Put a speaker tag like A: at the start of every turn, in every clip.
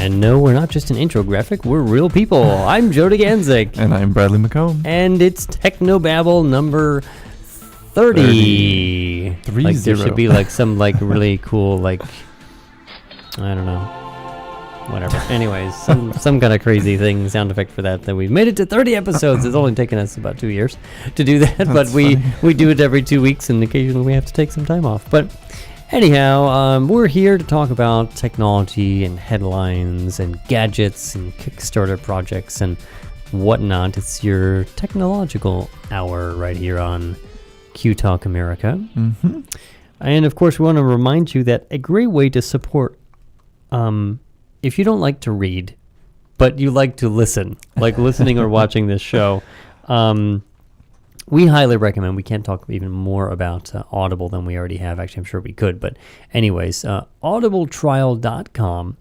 A: And no, we're not just an intro graphic, we're real people. I'm Jody Ganzik.
B: And I'm Bradley McComb.
A: And it's TechnoBabble number 30.
B: 30.
A: Like there should be like some like really cool like, I don't know, whatever. Anyways, some kind of crazy thing, sound effect for that we've made it to 30 episodes. It's only taken us about 2 years to do that, but we do it every 2 weeks and occasionally we have to take some time off. But anyhow, we're here to talk about technology and headlines and gadgets and Kickstarter projects and whatnot. It's your technological hour right here on Q Talk America.
B: Mm-hmm.
A: And of course, we want to remind you that a great way to support, if you don't like to read, but you like to listen, like listening or watching this show, we highly recommend. We can't talk even more about Audible than we already have. Actually, I'm sure we could. But anyways, audibletrial.com,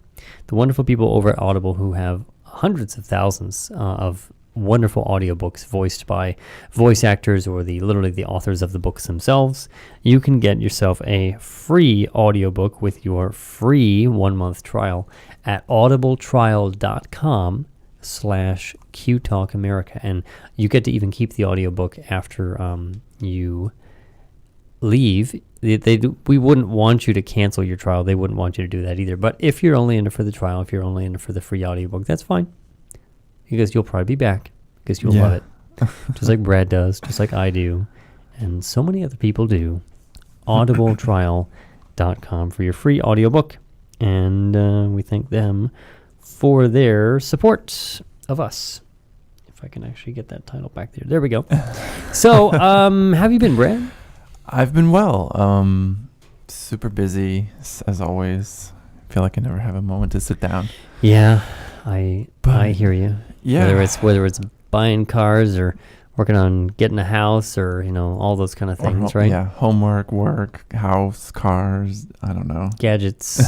A: the wonderful people over at Audible who have hundreds of thousands of wonderful audiobooks voiced by voice actors or literally the authors of the books themselves. You can get yourself a free audiobook with your free 1-month trial at audibletrial.com/QTalkAmerica, and you get to even keep the audiobook after you leave. We wouldn't want you to cancel your trial. They wouldn't want you to do that either. But if you're only in it for the trial, if you're only in it for the free audiobook, that's fine, because you'll probably be back, because you'll love it. Just like Brad does, just like I do, and so many other people do. audibletrial.com for your free audiobook. And we thank them for their support of us. If I can actually get that title back there. There we go. So, have you been, Brad?
B: I've been well. Super busy, as always. I feel like I never have a moment to sit down.
A: Yeah, I hear you.
B: Yeah.
A: Whether it's buying cars or working on getting a house or, all those kind of things, right?
B: Yeah, homework, work, house, cars, I don't know.
A: Gadgets.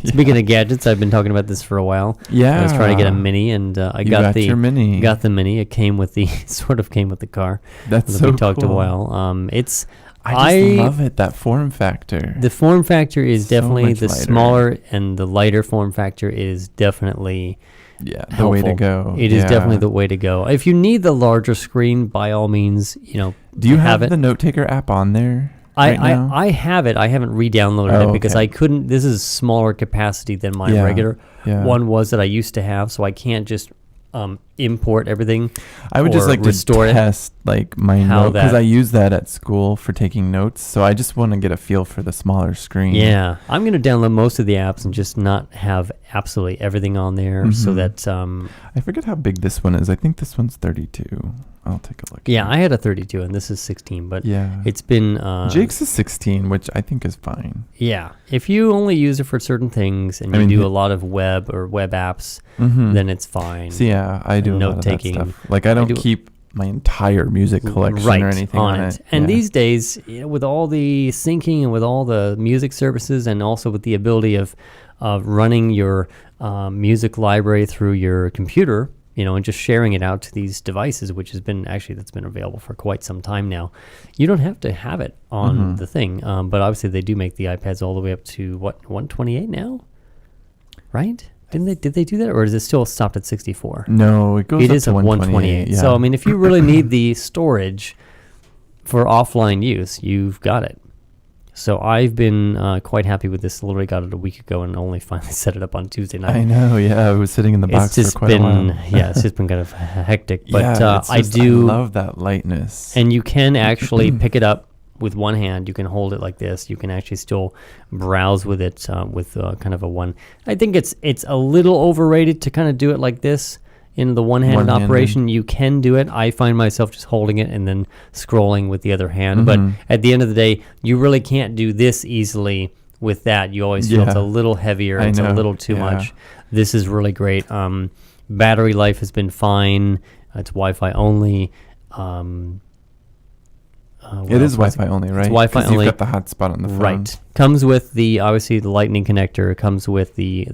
A: Speaking of gadgets, I've been talking about this for a while.
B: Yeah.
A: I was trying to get a Mini, and I got
B: your Mini.
A: Got the Mini. It came with the came with the car.
B: That's so
A: We talked
B: cool.
A: a while.
B: I love it, that form factor.
A: The form factor is
B: So
A: definitely
B: much
A: the
B: lighter.
A: smaller, and the lighter form factor is definitely
B: the way to go.
A: It is definitely the way to go. If you need the larger screen, by all means,
B: Do you have
A: it.
B: the Note Taker app on there?
A: I have it. I haven't re-downloaded it because
B: okay.
A: I couldn't. This is smaller capacity than my regular one was that I used to have, so I can't just import everything.
B: I would just like to test like my note, because I use that at school for taking notes, so I just want to get a feel for the smaller screen.
A: Yeah, I'm going to download most of the apps and just not have absolutely everything on there, so that
B: I forget how big this one is. I think this one's 32. I'll take a look.
A: Yeah, I had a 32 and this is 16, but it's been
B: Jake's is 16, which I think is fine.
A: Yeah, if you only use it for certain things and you do a lot of web or web apps, then it's fine.
B: So yeah, I do a lot of that stuff. Like I don't keep my entire music collection or anything on it.
A: And these days, with all the syncing and with all the music services, and also with the ability of running your music library through your computer, and just sharing it out to these devices, which has been that's been available for quite some time now. You don't have to have it on the thing, but obviously they do make the iPads all the way up to 128 now, right? Did they do that, or is it still stopped at 64?
B: No, it goes. It is
A: to 128.
B: Yeah.
A: So if you really need the storage for offline use, you've got it. So I've been quite happy with this. Literally got it a week ago and only finally set it up on Tuesday night.
B: I know, yeah. It was sitting in the box for quite a while.
A: Yeah, it's just been kind of hectic. But I
B: love that lightness.
A: And you can actually pick it up with one hand. You can hold it like this. You can actually still browse with it with kind of a one. I think it's a little overrated to kind of do it like this. In the one-handed operation, you can do it. I find myself just holding it and then scrolling with the other hand. But at the end of the day, you really can't do this easily with that. You always feel it's a little heavier. It's a little too much. This is really great. Battery life has been fine. It's Wi-Fi only.
B: It is Wi-Fi only, right?
A: It's Wi-Fi only.
B: You've got the hotspot on the phone.
A: Right. Comes with obviously the Lightning connector. Comes with the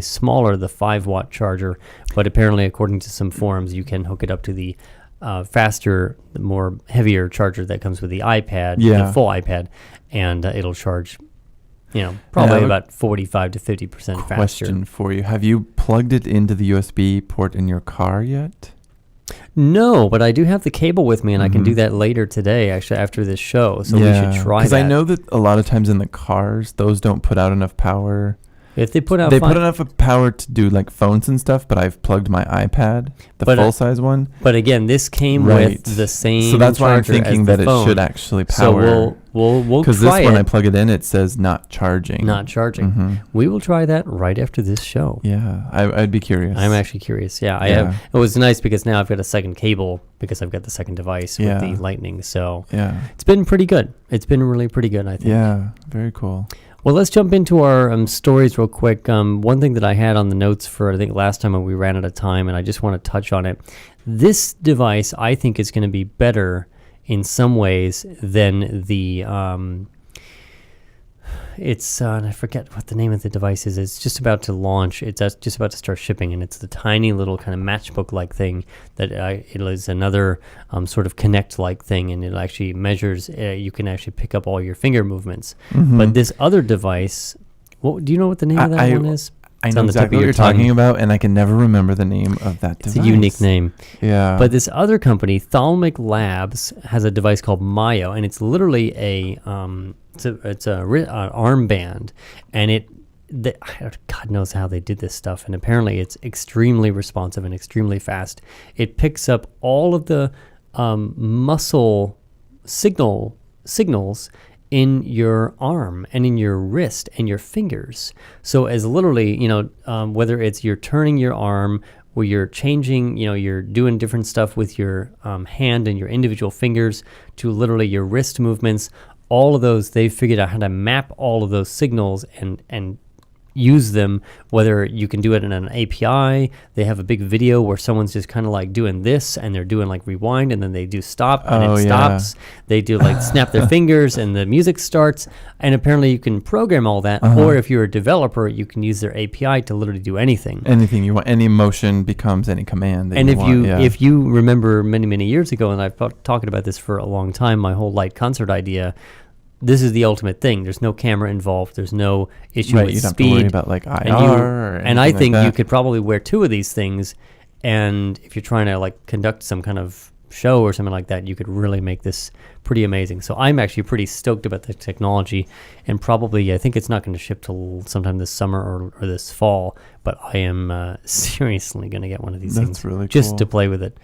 A: smaller, the 5-watt charger. But apparently, according to some forums, you can hook it up to the faster, the more heavier charger that comes with the iPad, the full iPad, and it'll charge probably about 45 to 50% faster.
B: Question for you. Have you plugged it into the USB port in your car yet?
A: No, but I do have the cable with me, and I can do that later today, actually, after this show. So we should try that.
B: Because I know that a lot of times in the cars, those don't put out enough power.
A: If they put out
B: put enough power to do like phones and stuff, but I've plugged my iPad, full-size one.
A: But again, this came with the same.
B: So that's why I'm
A: charger
B: thinking
A: as
B: that
A: the
B: it
A: phone.
B: should actually power.
A: So we'll try
B: because this when I plug it in, it says not charging.
A: Not charging. We will try that right after this show.
B: Yeah, I'd be curious.
A: I'm actually curious. Yeah, I have. It was nice because now I've got a second cable because I've got the second device with the Lightning. So it's been pretty good. It's been really pretty good, I think.
B: Yeah, very cool.
A: Well, let's jump into our stories real quick. One thing that I had on the notes for, I think, last time when we ran out of time, and I just want to touch on it. This device, I think, is going to be better in some ways than the... I forget what the name of the device is. It's just about to launch. It's just about to start shipping, and it's the tiny little kind of matchbook-like thing that it is another sort of Kinect-like thing, and it actually measures. You can actually pick up all your finger movements. But this other device, do you know what the name of that one is?
B: I know exactly what you're talking about, and I can never remember the name of that device.
A: It's a unique name.
B: Yeah.
A: But this other company, Thalmic Labs, has a device called Myo, and it's literally it's a armband, and God knows how they did this stuff, and apparently it's extremely responsive and extremely fast. It picks up all of the muscle signals in your arm and in your wrist and your fingers. So as literally, whether it's you're turning your arm, where you're changing, you're doing different stuff with your hand and your individual fingers, to literally your wrist movements, all of those, they've figured out how to map all of those signals and use them, whether you can do it in an API. They have a big video where someone's just kind of like doing this, and they're doing like rewind, and then they do stop, and it stops. They do like snap their fingers, and the music starts. And apparently you can program all that, or if you're a developer, you can use their API to literally do anything.
B: Anything you want. Any motion becomes any command that
A: and
B: you want.
A: If you remember many years ago, and I've talked about this for a long time, my whole light concert idea, this is the ultimate thing. There's no camera involved. There's no issue with speed.
B: You don't have to worry about like IR
A: and I think you could probably wear two of these things, and if you're trying to like conduct some kind of show or something like that, you could really make this pretty amazing. So I'm actually pretty stoked about the technology, and probably I think it's not going to ship till sometime this summer or this fall, but I am seriously going to get one of these things
B: really
A: just
B: cool.
A: to play with it.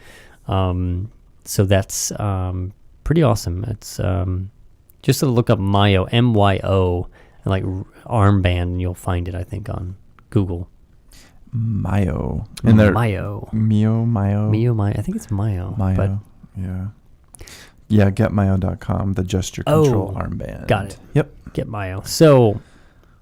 A: So that's pretty awesome. It's just to look up Myo, M-Y-O, and like armband, and you'll find it, I think, on Google.
B: Myo.
A: And Myo.
B: Myo.
A: I think it's Myo.
B: Myo, yeah. Yeah, getmyo.com, the gesture control armband.
A: Got it.
B: Yep.
A: Get Myo. So,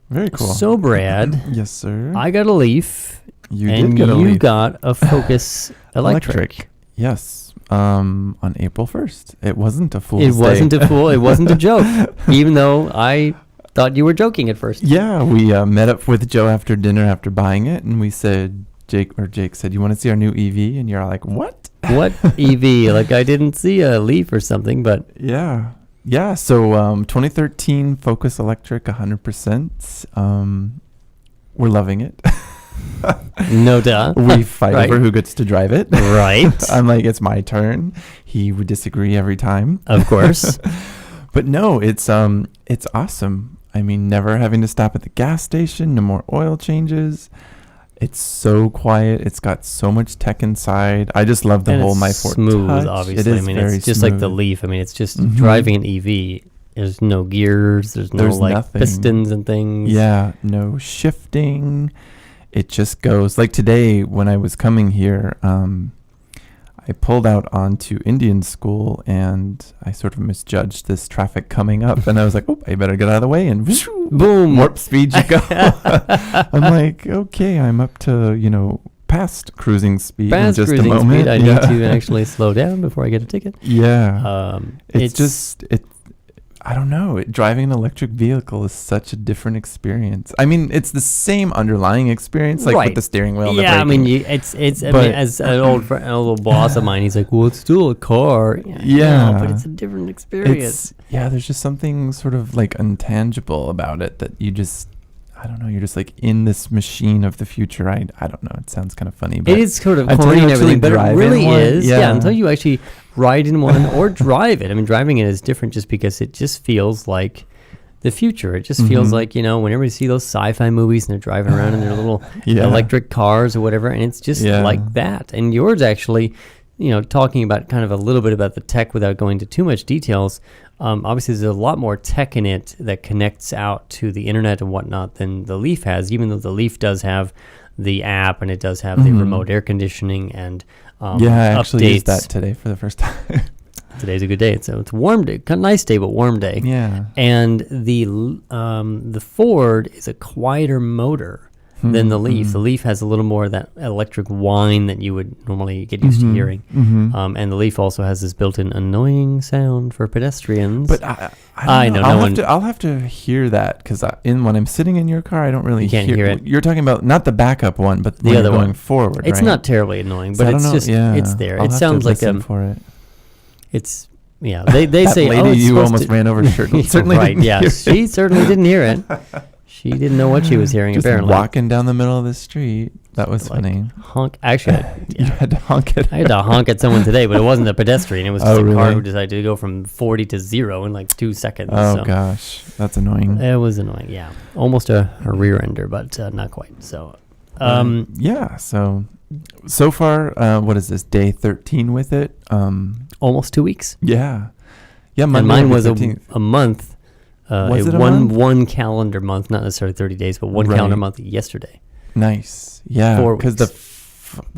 B: very cool.
A: So, Brad.
B: Yes, sir.
A: I got a Leaf.
B: You did get a Leaf.
A: And you got a Focus Electric.
B: Yes. On April 1st. It wasn't a fool's
A: It wasn't a fool. It wasn't a joke. Even though I thought you were joking at first.
B: Yeah, we met up with Joe after dinner after buying it, and we said, Jake said, "You want to see our new EV?" And you're like, "What?
A: What EV?" Like, I didn't see a Leaf or something, but
B: yeah. So 2013 Focus Electric, 100%. We're loving it.
A: No doubt.
B: We fight over who gets to drive it.
A: Right.
B: I'm like, it's my turn. He would disagree every time.
A: Of course.
B: But no, it's awesome. I mean, never having to stop at the gas station, no more oil changes. It's so quiet. It's got so much tech inside. I just love the whole My Ford
A: smooth,
B: Touch.
A: Obviously.
B: It is very
A: it's just
B: smooth.
A: like the Leaf. I mean, it's just driving an EV. There's no gears. There's like
B: nothing.
A: Pistons and things.
B: Yeah, no shifting. It just goes. Like today when I was coming here, I pulled out onto Indian School, and I sort of misjudged this traffic coming up, and I was like, "Oh, I better get out of the way!" And whoosh,
A: boom,
B: warp speed you go. I'm like, okay, I'm up to past cruising speed in just a moment.
A: I need to actually slow down before I get a ticket.
B: Yeah, it's just. I don't know. Driving an electric vehicle is such a different experience. I mean, it's the same underlying experience, like with the steering wheel. And the
A: I mean,
B: braking.
A: I mean, as an old boss of mine, he's like, "Well, it's still a car." Yeah, but it's a different experience.
B: There's just something sort of like intangible about it that you just, I don't know. You're just like in this machine of the future. I don't know. It sounds kind of funny, but
A: it is sort of corny and everything, but it really is. Yeah, until you actually ride in one or drive it. I mean, driving it is different just because it just feels like the future. It just feels like, whenever you see those sci-fi movies and they're driving around in their little electric cars or whatever, and it's just like that. And yours actually, talking about kind of a little bit about the tech without going into too much details, obviously there's a lot more tech in it that connects out to the internet and whatnot than the Leaf has, even though the Leaf does have the app and it does have the remote air conditioning and
B: I actually used that today for the first time.
A: Today's a good day. It's a warm day, kind of nice day, but warm day.
B: Yeah.
A: And the Ford is a quieter motor than the Leaf. The Leaf has a little more of that electric whine that you would normally get used to hearing. And the Leaf also has this built-in annoying sound for pedestrians.
B: But I know. I'll have to hear that because when I'm sitting in your car, I don't really
A: hear it.
B: You're talking about not the backup one, but
A: the other
B: going
A: one
B: forward.
A: It's not terribly annoying, but it's just it's there.
B: I'll
A: it sounds like
B: for it.
A: It's they
B: that
A: say
B: lady you almost ran over certainly
A: right. Yeah, she certainly didn't hear it. She didn't know what she was hearing.
B: Just
A: apparently,
B: walking down the middle of the street. That was funny.
A: Honk. Actually,
B: you had to honk it.
A: I had to honk at someone today, but it wasn't a pedestrian. It was just a car who decided to go from 40 to 0 in like 2 seconds.
B: Oh gosh, that's annoying.
A: It was annoying. Yeah, almost a rear ender, but not quite. So,
B: So far, what is this, day 13 with it?
A: Almost 2 weeks.
B: Yeah.
A: Monday, and mine was a month.
B: Was it a month?
A: One calendar month, not necessarily 30 days, but one calendar month yesterday.
B: Nice. Yeah. Because the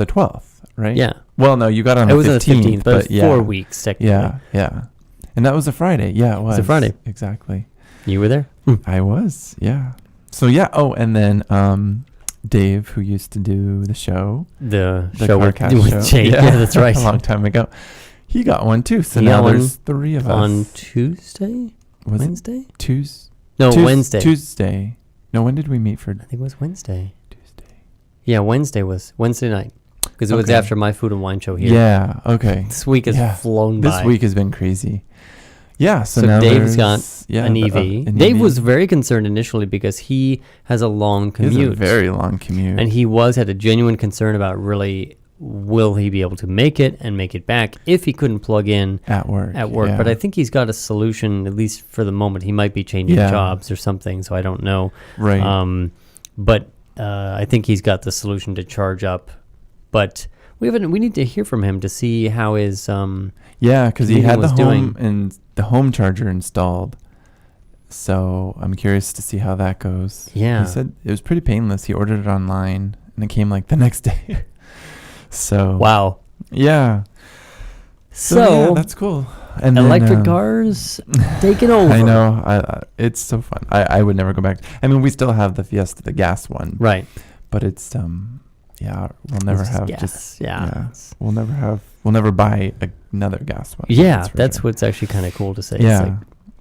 B: 12th, right?
A: Yeah.
B: Well, no, you got on the 15th.
A: It was on the 15th, but 4 weeks technically.
B: Yeah. And that was a Friday. Yeah, it was.
A: It was a Friday.
B: Exactly.
A: You were there?
B: I was, yeah. So, and then Dave, who used to do the show.
A: The
B: show with
A: Jay. Yeah, that's right.
B: A long time ago. He got one too. So now there's 3 of us.
A: On Tuesday? Wednesday?
B: Wednesday.
A: Tuesday.
B: No, when did we meet for?
A: I think it was Wednesday.
B: Tuesday.
A: Yeah, Wednesday night. Because it was after my food and wine show here.
B: Yeah, okay.
A: This week has flown by.
B: This week has been crazy. Yeah, so
A: now Dave's got an EV.
B: An
A: Dave
B: EV.
A: was very concerned initially because he has a long commute.
B: He has a very long commute.
A: And he had a genuine concern about really, will he be able to make it and make it back if he couldn't plug in
B: at work. Yeah.
A: But I think he's got a solution, at least for the moment. He might be changing jobs or something, so I don't know.
B: Right.
A: But I think he's got the solution to charge up. But we need to hear from him to see how his
B: because he had the home charger installed. So I'm curious to see how that goes.
A: Yeah.
B: He said it was pretty painless. He ordered it online and it came like the next day. So
A: wow.
B: Yeah. So that's cool. And
A: electric cars taking over.
B: I know. It's so fun. I would never go back. I mean, we still have the Fiesta, the gas one.
A: Right.
B: But it's we'll never have
A: gas.
B: We'll never buy another gas one.
A: Yeah, that's what's actually kind of cool to say.
B: Yeah.
A: It's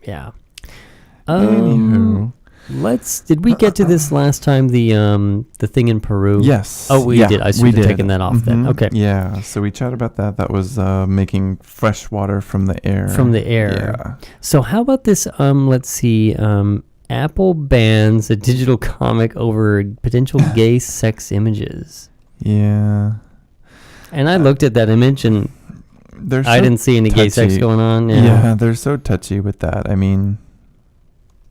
A: like,
B: Anywho.
A: Did we get to this last time, the thing in Peru?
B: Yes.
A: Oh, we did. I should have taken that off then. Okay.
B: Yeah. So we chatted about that. That was making fresh water from the air.
A: Yeah. So how about this? Let's see. Apple bans a digital comic over potential gay sex images.
B: Yeah.
A: And I looked at that image and I didn't see any gay sex going on.
B: Yeah, they're so touchy with that. I mean,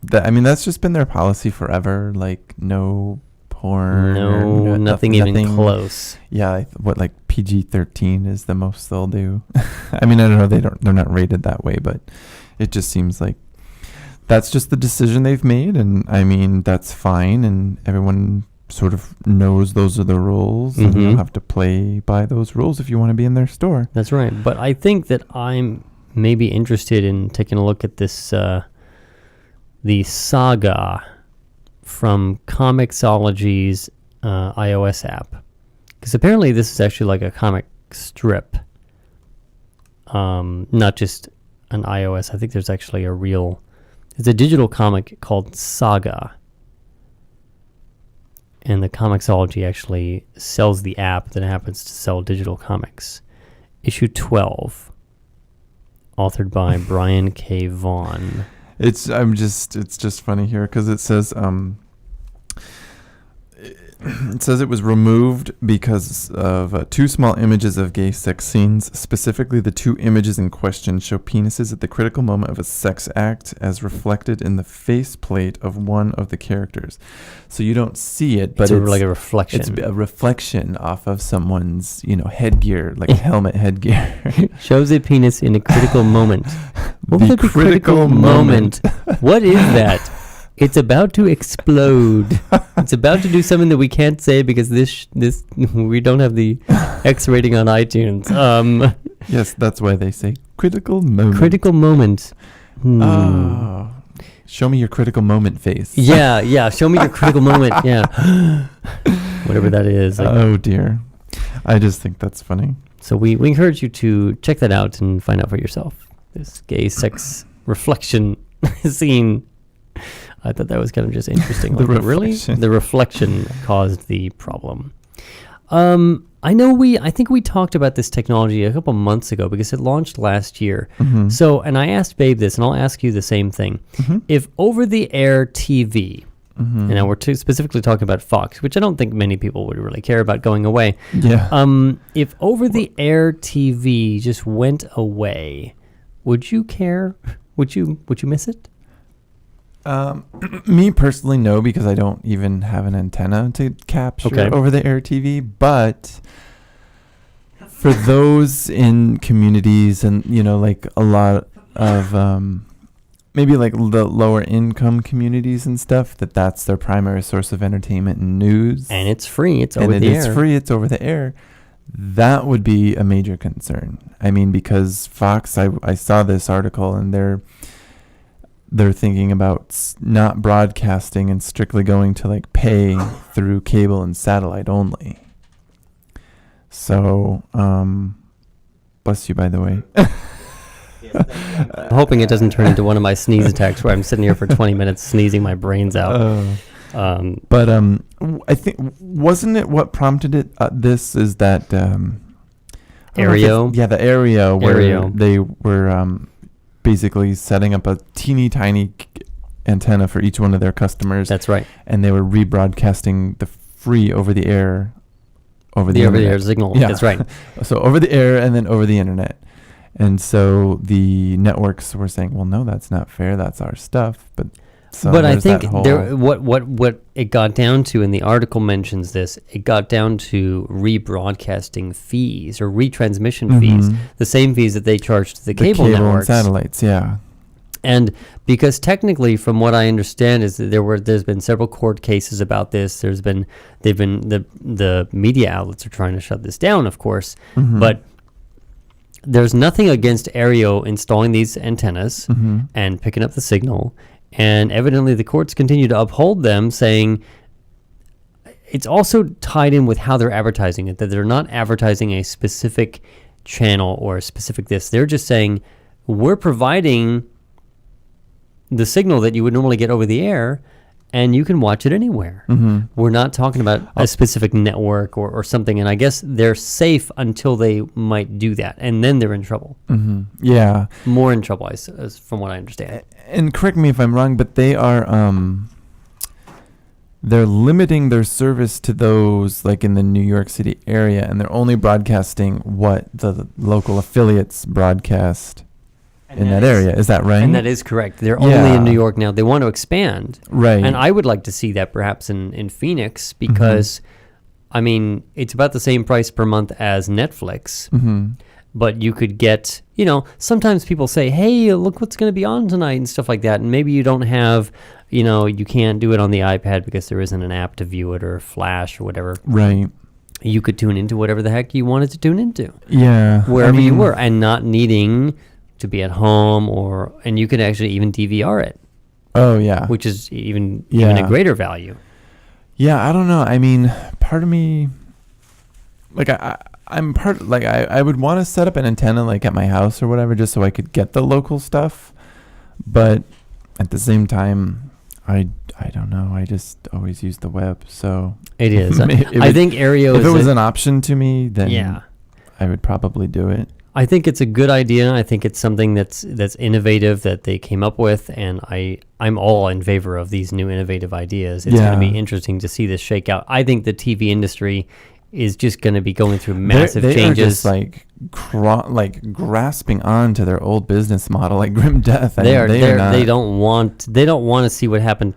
B: that's just been their policy forever. Like, no porn.
A: No, nothing even close.
B: Yeah, like PG-13 is the most they'll do. I mean, I don't know. They're not rated that way, but it just seems like that's just the decision they've made. And I mean, that's fine. And everyone sort of knows those are the rules, and you'll have to play by those rules if you want to be in their store.
A: That's right. But I think that I'm maybe interested in taking a look at this, the Saga from Comixology's iOS app. Because apparently this is actually like a comic strip, not just an iOS. I think there's actually a real It's a digital comic called Saga. And the Comixology actually sells the app that happens to sell digital comics. Issue 12, authored by Brian K. Vaughan.
B: It's just funny here because it says it was removed because of 2 small images of gay sex scenes. Specifically, the 2 images in question show penises at the critical moment of a sex act as reflected in the faceplate of one of the characters. So you don't see it, but it's
A: like a reflection.
B: It's a reflection off of someone's, headgear, like a helmet headgear.
A: Shows a penis in a critical moment. What would
B: The
A: be
B: critical moment.
A: What is that? It's about to explode. It's about to do something that we can't say because this we don't have the X rating on iTunes.
B: Yes, that's why they say critical moment.
A: Critical moment.
B: Oh, show me your critical moment face.
A: Yeah. Show me your critical moment. Yeah. Whatever that is.
B: Oh dear. I just think that's funny.
A: So we encourage you to check that out and find out for yourself. This gay sex reflection scene. I thought that was kind of just interesting.
B: The
A: Like, really?
B: reflection.
A: The reflection caused the problem. I think we talked about this technology a couple months ago because it launched last year.
B: Mm-hmm.
A: So, and I asked Babe this, and I'll ask you the same thing.
B: Mm-hmm.
A: If over-the-air TV,
B: Mm-hmm.
A: and now we're specifically talking about Fox, which I don't think many people would really care about going away.
B: Yeah.
A: If over-the-air TV just went away, would you care? Would you miss it?
B: Me personally, no, because I don't even have an antenna to capture over-the-air TV. But for those in communities and, like a lot of maybe like the lower income communities and stuff, that's their primary source of entertainment and news.
A: And it's free. It's over the air.
B: It's free. It's over the air. That would be a major concern. I mean, because Fox, I saw this article and they're thinking about not broadcasting and strictly going to like pay through cable and satellite only. So, bless you, by the way.
A: I'm hoping it doesn't turn into one of my sneeze attacks where I'm sitting here for 20 minutes sneezing my brains out.
B: But I think, wasn't it what prompted it? This is that
A: Aereo?
B: Yeah, the Aereo, where
A: Aereo.
B: they were basically setting up a teeny tiny antenna for each one of their customers.
A: That's right.
B: And they were rebroadcasting the free over the air over the
A: over-the-air
B: internet.
A: signal.
B: Yeah.
A: That's right.
B: So over the air and then over the internet. And so the networks were saying, well, no, that's not fair. That's our stuff. But
A: I think what it got down to, and the article mentions this, it got down to rebroadcasting fees or retransmission fees, the same fees that they charge to the cable networks.
B: And satellites, yeah.
A: And because technically, from what I understand, is that there's been several court cases about this. The media outlets are trying to shut this down, of course, but there's nothing against Aereo installing these antennas and picking up the signal. And evidently the courts continue to uphold them, saying it's also tied in with how they're advertising it, that they're not advertising a specific channel or a specific this. They're just saying, we're providing the signal that you would normally get over the air, and you can watch it anywhere. We're not talking about a specific network or something, and I guess they're safe until they might do that, and then they're in trouble.
B: Yeah.
A: More in trouble, as from what I understand.
B: And correct me if I'm wrong, but they are they're limiting their service to those like in the New York City area, and they're only broadcasting what the local affiliates broadcast in that area. Is that right?
A: And that is correct. They're only in New York now. They want to expand.
B: Right.
A: And I would like to see that perhaps in Phoenix because, I mean, it's about the same price per month as Netflix. But you could get, sometimes people say, hey, look what's going to be on tonight and stuff like that. And maybe you don't have, you can't do it on the iPad because there isn't an app to view it or Flash or whatever.
B: Right.
A: You could tune into whatever the heck you wanted to tune into.
B: Yeah.
A: Wherever you were, and not needing to be at home and you could actually even DVR it. Oh, yeah. Which is even a greater value.
B: Yeah, I don't know. I mean, part of me, like, I would want to set up an antenna like at my house or whatever just so I could get the local stuff. But at the same time, I don't know. I just always use the web, so
A: it is. I think Aereo.
B: If it was an option to me, then
A: yeah,
B: I would probably do it.
A: I think it's a good idea. I think it's something that's innovative that they came up with, and I'm all in favor of these new innovative ideas. It's going to be interesting to see this shake out. I think the TV industry is just going to be going through massive changes.
B: They are just like grasping on to their old business model, like grim death.
A: They don't want to see what happened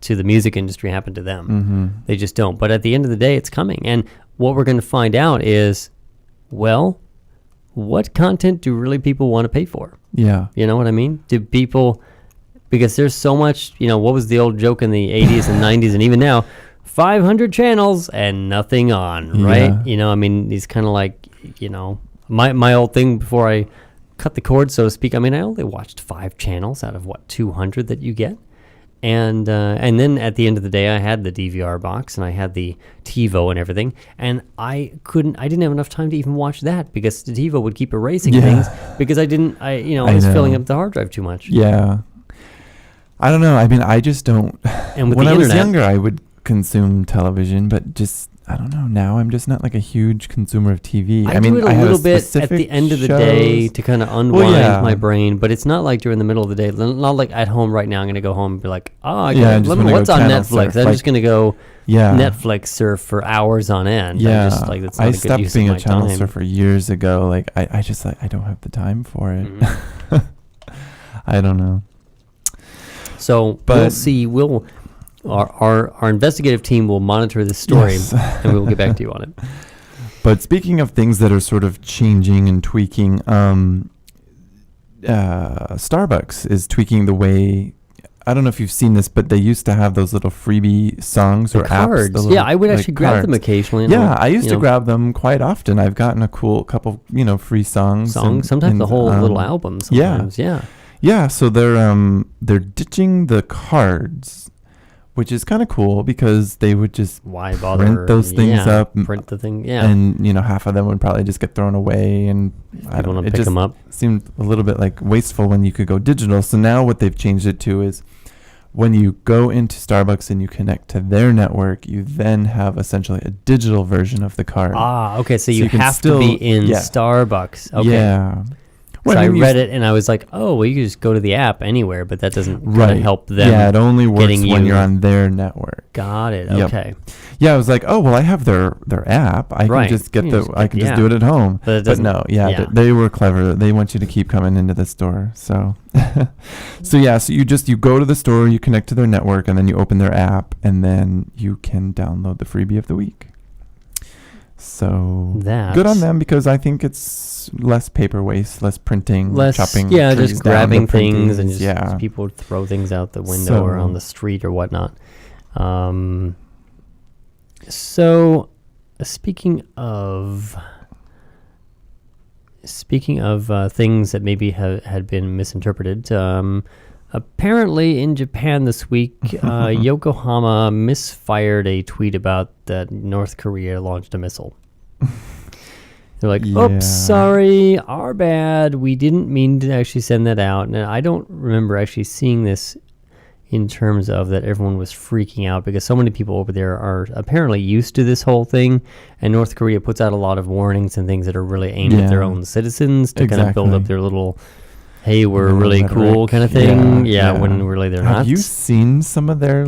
A: to the music industry happen to them.
B: Mm-hmm.
A: They just don't. But at the end of the day, it's coming, and what we're going to find out is, well, what content do really people want to pay for?
B: Yeah.
A: You know what I mean? Do people, because there's so much, what was the old joke in the 80s and 90s and even now, 500 channels and nothing on, right? I mean, it's kind of like, my old thing before I cut the cord, so to speak. I mean, I only watched 5 channels out of 200 that you get. And then at the end of the day, I had the DVR box and I had the TiVo and everything, and I didn't have enough time to even watch that because the TiVo would keep erasing things because I was filling up the hard drive too much.
B: Yeah. I don't know. I mean, I just don't.
A: And with
B: when
A: the
B: I was
A: internet,
B: younger, I would consume television, but just, I don't know. Now I'm just not like a huge consumer of TV.
A: I mean, do it a little bit at the end of the day to kind of unwind my brain, but it's not like during the middle of the day. Not like at home right now. I'm going to go home and be like, what's on Netflix? I'm just going to go Netflix surf for hours on end.
B: Yeah.
A: That's not
B: I
A: a good
B: stopped
A: use
B: being
A: of
B: a
A: my
B: channel
A: time.
B: surfer years ago. Like, I just, I don't have the time for it.
A: Mm-hmm.
B: I don't know.
A: So we'll see. Our investigative team will monitor this story, and we will get back to you on it.
B: But speaking of things that are sort of changing and tweaking, Starbucks is tweaking the way. I don't know if you've seen this, but they used to have those little freebie songs or
A: cards.
B: apps.
A: I would actually grab them occasionally.
B: I used to grab them quite often. I've gotten a cool couple, free songs.
A: Sometimes the whole little album. Sometimes,
B: yeah. So they're ditching the cards, which is kind of cool because they would just print those things up,
A: print the thing,
B: and half of them would probably just get thrown away, and
A: I don't want to pick them up.
B: Seemed a little bit like wasteful when you could go digital. So now what they've changed it to is when you go into Starbucks and you connect to their network, you then have essentially a digital version of the card.
A: Okay, so you have to be in Starbucks. Okay.
B: Yeah.
A: So I read it and I was like, oh, well, you can just go to the app anywhere, but that doesn't really help them.
B: Yeah, it only works when you're on their network.
A: Got it. Okay.
B: Yeah, I was like, oh, well, I have their app. I can just get I can just do it at home. But no, they were clever. They want you to keep coming into the store. So, so you go to the store, you connect to their network, and then you open their app, and then you can download the freebie of the week. So good on them, because I think it's less paper waste, less printing, chopping.
A: Yeah, just grabbing things and just people throw things out the window or on the street or whatnot. So speaking of things that maybe had been misinterpreted, apparently in Japan this week, Yokohama misfired a tweet about that North Korea launched a missile. They're like, oops, sorry, our bad. We didn't mean to actually send that out. And I don't remember actually seeing this in terms of that everyone was freaking out, because so many people over there are apparently used to this whole thing. And North Korea puts out a lot of warnings and things that are really aimed at their own citizens to kind of build up their little, hey, we're really cool kind of thing. When really they're not.
B: Have you seen some of their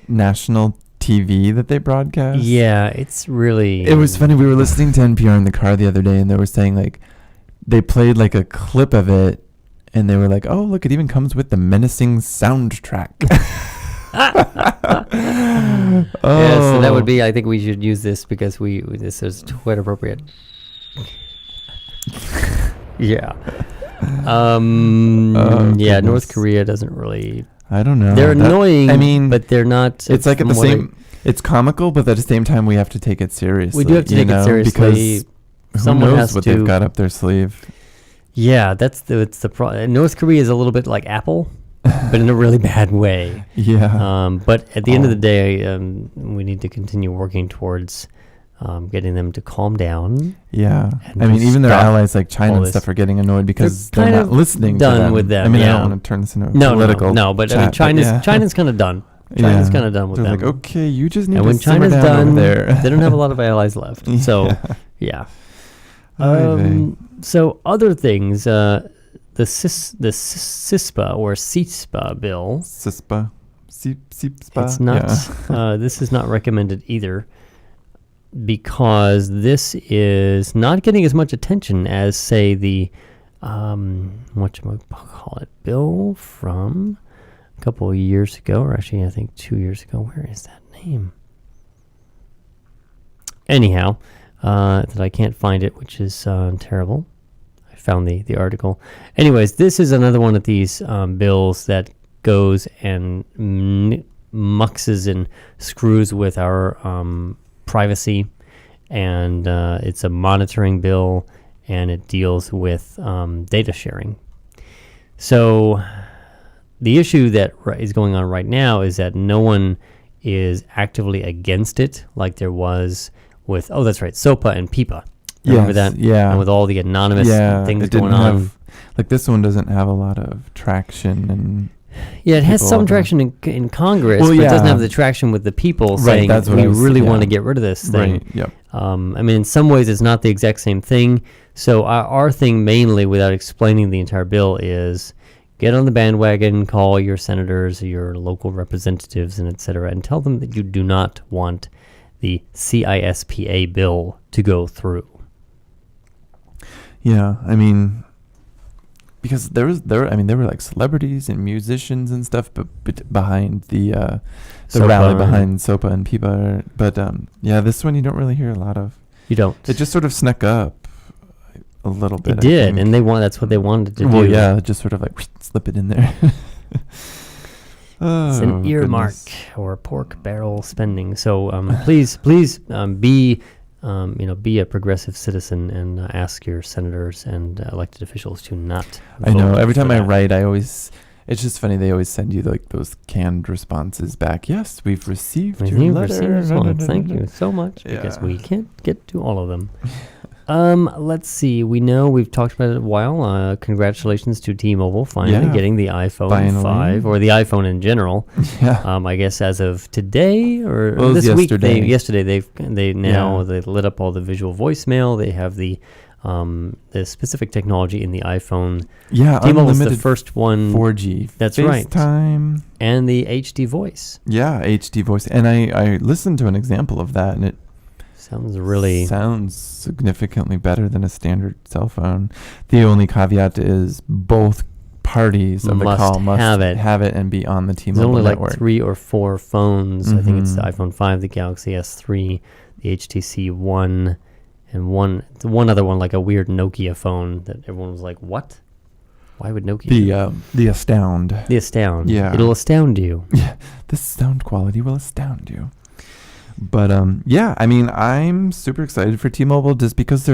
B: national TV that they broadcast?
A: Yeah, it's really...
B: It was funny. We were listening to NPR in the car the other day, and they were saying, they played, a clip of it, and they were like, oh, look, it even comes with the menacing soundtrack.
A: Yeah, so that would be... I think we should use this because this is quite appropriate. Yeah. North Korea doesn't really...
B: I don't know.
A: They're annoying, but they're not...
B: It's at the same... It's comical, but at the same time, we have to take it seriously.
A: We do have to take it seriously.
B: Because who knows what they've got up their sleeve. Yeah,
A: it's the problem. North Korea is a little bit like Apple, but in a really bad way.
B: Yeah.
A: But at the end of the day, we need to continue working towards getting them to calm down.
B: Yeah.
A: And
B: I mean,
A: to
B: even their
A: stop
B: allies like China
A: all
B: and
A: this.
B: stuff are getting annoyed because
A: They're
B: they're
A: kind
B: not
A: of
B: listening to
A: done
B: them.
A: with them,
B: I mean, I
A: yeah.
B: don't want to turn this into a
A: No,
B: political
A: no, but I mean,
B: chat,
A: China's kind of done. China's kind of done with
B: They're
A: them.
B: like, okay, you just need
A: And
B: to
A: when
B: simmer
A: China's
B: down over
A: done,
B: there.
A: they don't have a lot of allies left. So, yeah. So other things, the CISPA or CISPA bill.
B: CISPA.
A: It's not. This is not recommended either, because this is not getting as much attention as, say, the whatchamacallit bill from a couple of years ago, or actually I think 2 years ago. Where is that name? Anyhow, that I can't find it, which is terrible. I found the article. Anyways, this is another one of these bills that goes and muxes and screws with our privacy, and it's a monitoring bill, and it deals with data sharing. So the issue that is going on right now is that no one is actively against it, like there was with, that's right, SOPA and PIPA. Remember that?
B: Yeah.
A: And with all the anonymous things
B: it didn't
A: going on.
B: Like this one doesn't have a lot of traction and.
A: Yeah, it has
B: people
A: some traction in Congress,
B: Well,
A: but it doesn't
B: yeah.
A: have the traction with the people
B: Right,
A: saying
B: that's what
A: we
B: I was-
A: really want to
B: yeah.
A: get rid of this thing.
B: Right. Yep.
A: I mean, in some ways, it's not the exact same thing. So our thing mainly, without explaining the entire bill, is get on the bandwagon, call your senators, your local representatives, and et cetera, and tell them that you do not want the CISPA bill to go through.
B: Yeah, I mean, because there were like celebrities and musicians and stuff, but behind the
A: SOPA
B: rally behind SOPA and PIPA, but yeah, this one you don't really hear a lot of.
A: You don't.
B: It just sort of snuck up a little bit.
A: It did, and that's what they wanted to do.
B: Well, yeah, just sort of like slip it in there.
A: It's an earmark or pork barrel spending. So please be a progressive citizen and ask your senators and elected officials to not.
B: I know. Every time I
A: that.
B: write, it's just funny. They always send you like those canned responses back. Yes, we've received your letter.
A: Thank you so much, because
B: Yeah.
A: we can't get to all of them. Let's see. We've talked about it a while. Congratulations to T-Mobile finally getting the iPhone 5, or the iPhone in general.
B: Yeah.
A: I guess as of today or
B: Well, it was
A: this week,
B: yesterday.
A: they lit up all the visual voicemail. They have the specific technology in the iPhone.
B: Yeah,
A: T-Mobile's the
B: unlimited
A: first one.
B: 4G.
A: That's right.
B: FaceTime.
A: And the HD voice.
B: Yeah, HD voice. And I listened to an example of that, and it
A: Sounds
B: significantly better than a standard cell phone. The only caveat is both parties of the call must have it and be on the T-Mobile
A: There's only
B: network.
A: like 3 or 4 phones. I think it's the
B: Mhm.
A: iPhone 5, the Galaxy S3, the HTC One, and one other one, like a weird Nokia phone that everyone was like, "What? Why would Nokia?"
B: The Astound.
A: The Astound.
B: Yeah.
A: It'll astound you.
B: Yeah, the sound quality will astound you. But yeah, I mean, I'm super excited for T-Mobile just because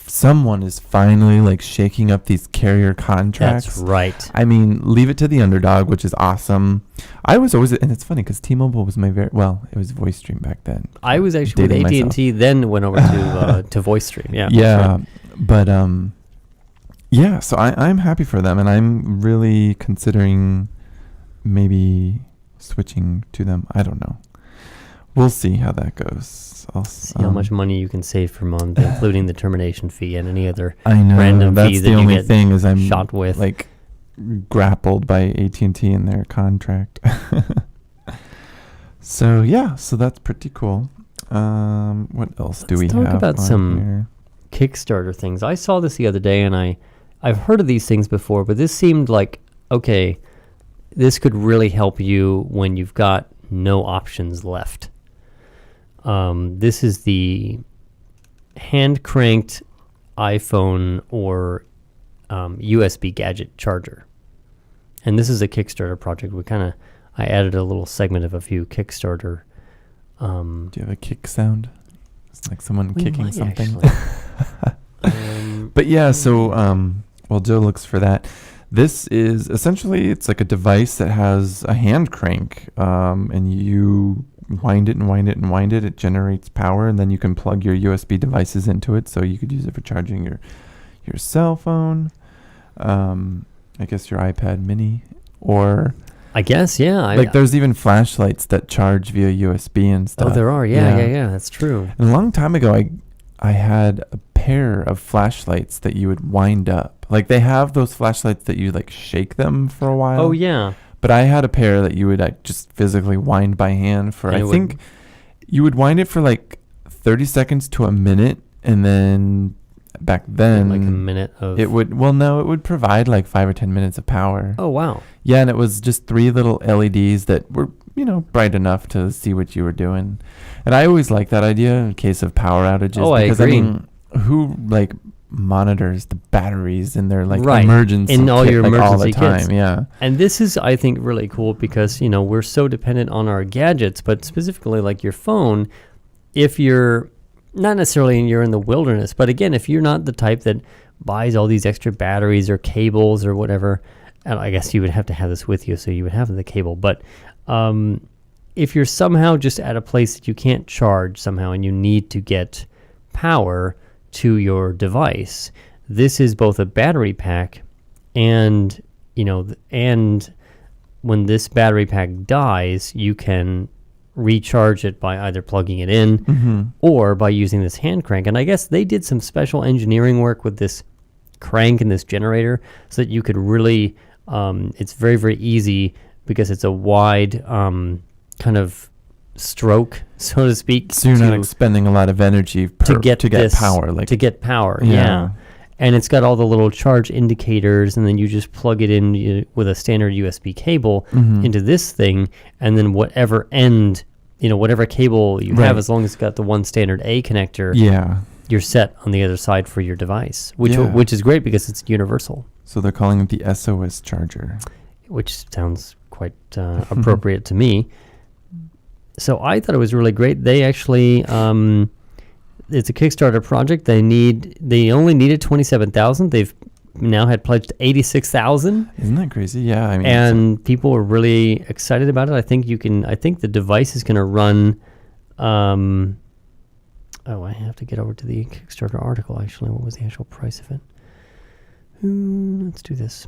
B: someone is finally like shaking up these carrier contracts.
A: That's right.
B: I mean, leave it to the underdog, which is awesome. I was always, and it's funny because T-Mobile was it was VoiceStream back then.
A: I was actually with
B: Dating
A: AT&T, then went over to VoiceStream. Yeah.
B: Yeah,
A: Right.
B: but yeah. So I'm happy for them, and I'm really considering maybe switching to them. I don't know. We'll see how that goes.
A: See how much money you can save per month, including the termination fee and any other
B: I know
A: random
B: that's
A: fee that
B: the
A: you
B: only
A: get
B: thing is I'm
A: shot with.
B: like grappled by AT&T and their contract. So yeah, so that's pretty cool. What else do we
A: talk
B: have
A: about
B: on
A: some
B: here?
A: Kickstarter things. I saw this the other day, and I've heard of these things before, but this seemed like, okay, this could really help you when you've got no options left. This is the hand-cranked iPhone or USB gadget charger. And this is a Kickstarter project. I added a little segment of a few Kickstarter.
B: Do you have a kick sound? It's like someone kicking something. But yeah, so while Joe looks for that, this is essentially, it's like a device that has a hand crank, and you wind it and wind it and wind it, it generates power, and then you can plug your USB devices into it, so you could use it for charging your cell phone, I guess your iPad mini, or
A: I guess, yeah.
B: like there's even flashlights that charge via USB and stuff.
A: Oh, there are. Yeah. That's true.
B: And a long time ago, I had a pair of flashlights that you would wind up. Like they have those flashlights that you like shake them for a while.
A: Oh, yeah.
B: But I had a pair that you would just physically wind by hand for, I think you would wind it for like 30 seconds to a minute. And then back then,
A: like a minute of...
B: it would provide like 5 or 10 minutes of power.
A: Oh, wow.
B: Yeah. And it was just 3 little LEDs that were, bright enough to see what you were doing. And I always like that idea in case of power outages.
A: Oh,
B: because,
A: I agree.
B: Who like monitors the batteries in their like
A: right.
B: emergency
A: in all
B: kit,
A: your
B: like,
A: emergency
B: all the time.
A: kits.
B: Yeah.
A: And this is, I think, really cool because we're so dependent on our gadgets, but specifically like your phone. If you're not necessarily you're in the wilderness, but again, if you're not the type that buys all these extra batteries or cables or whatever, and I guess you would have to have this with you, so you would have the cable. But if you're somehow just at a place that you can't charge somehow and you need to get power to your device, this is both a battery pack and and when this battery pack dies, you can recharge it by either plugging it in or by using this hand crank. And I guess they did some special engineering work with this crank and this generator so that you could really it's very, very easy because it's a wide kind of stroke, so to speak.
B: So you're not expending a lot of energy to get power.
A: To get power, yeah. And it's got all the little charge indicators, and then you just plug it in with a standard USB cable into this thing, and then whatever end, whatever cable you have, as long as it's got the one standard A connector, you're set on the other side for your device, which is great because it's universal.
B: So they're calling it the SOS charger. Which
A: sounds quite appropriate to me. So I thought it was really great. They actually, it's a Kickstarter project. They only needed 27,000. They've now had pledged 86,000.
B: Isn't that crazy? Yeah, I mean,
A: and people were really excited about it. I think the device is going to run. I have to get over to the Kickstarter article. Actually, what was the actual price of it? Let's do this.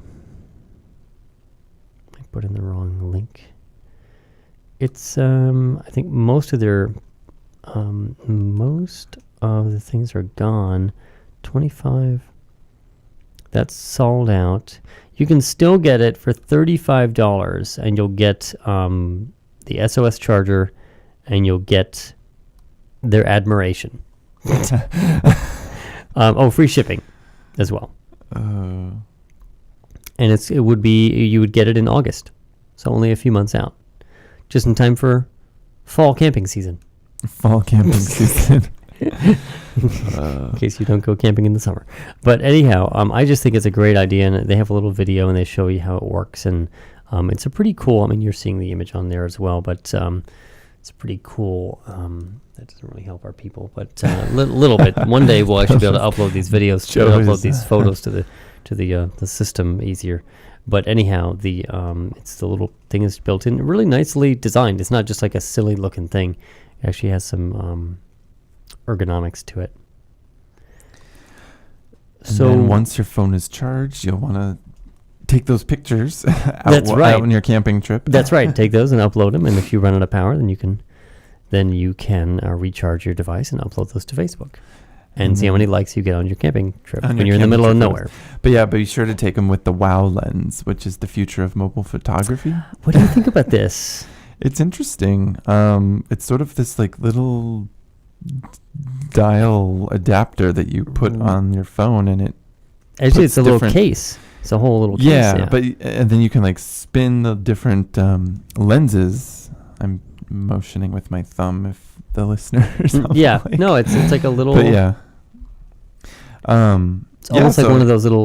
A: I put in the wrong link. It's I think most of the things are gone. 25. That's sold out. You can still get it for $35, and you'll get the SOS charger, and you'll get their admiration. Free shipping as well. And you would get it in August, so only a few months out, just in time for fall camping season.
B: Fall camping season.
A: In case you don't go camping in the summer. But anyhow, I just think it's a great idea, and they have a little video and they show you how it works, and it's a pretty cool. I mean, you're seeing the image on there as well, but it's pretty cool. That doesn't really help our people, but a little bit. One day we'll actually be able to upload these videos, upload these photos to the system easier. But anyhow, it's the little thing is built in, really nicely designed. It's not just like a silly looking thing. It actually has some ergonomics to it.
B: And then once your phone is charged, you'll want to take those pictures out on your camping trip.
A: That's right. Take those and upload them. And if you run out of power, then you can recharge your device and upload those to Facebook. And see how many likes you get on your camping trip when you're in the middle of nowhere.
B: But yeah, be sure to take them with the WOW lens, which is the future of mobile photography.
A: What do you think about this?
B: It's interesting. It's sort of this like little dial adapter that you put on your phone, and
A: actually it's a little case. It's a whole little case.
B: Yeah, and then you can like spin the different lenses. I'm motioning with my thumb if the listeners.
A: It's like a little.
B: But yeah.
A: It's almost like one of those little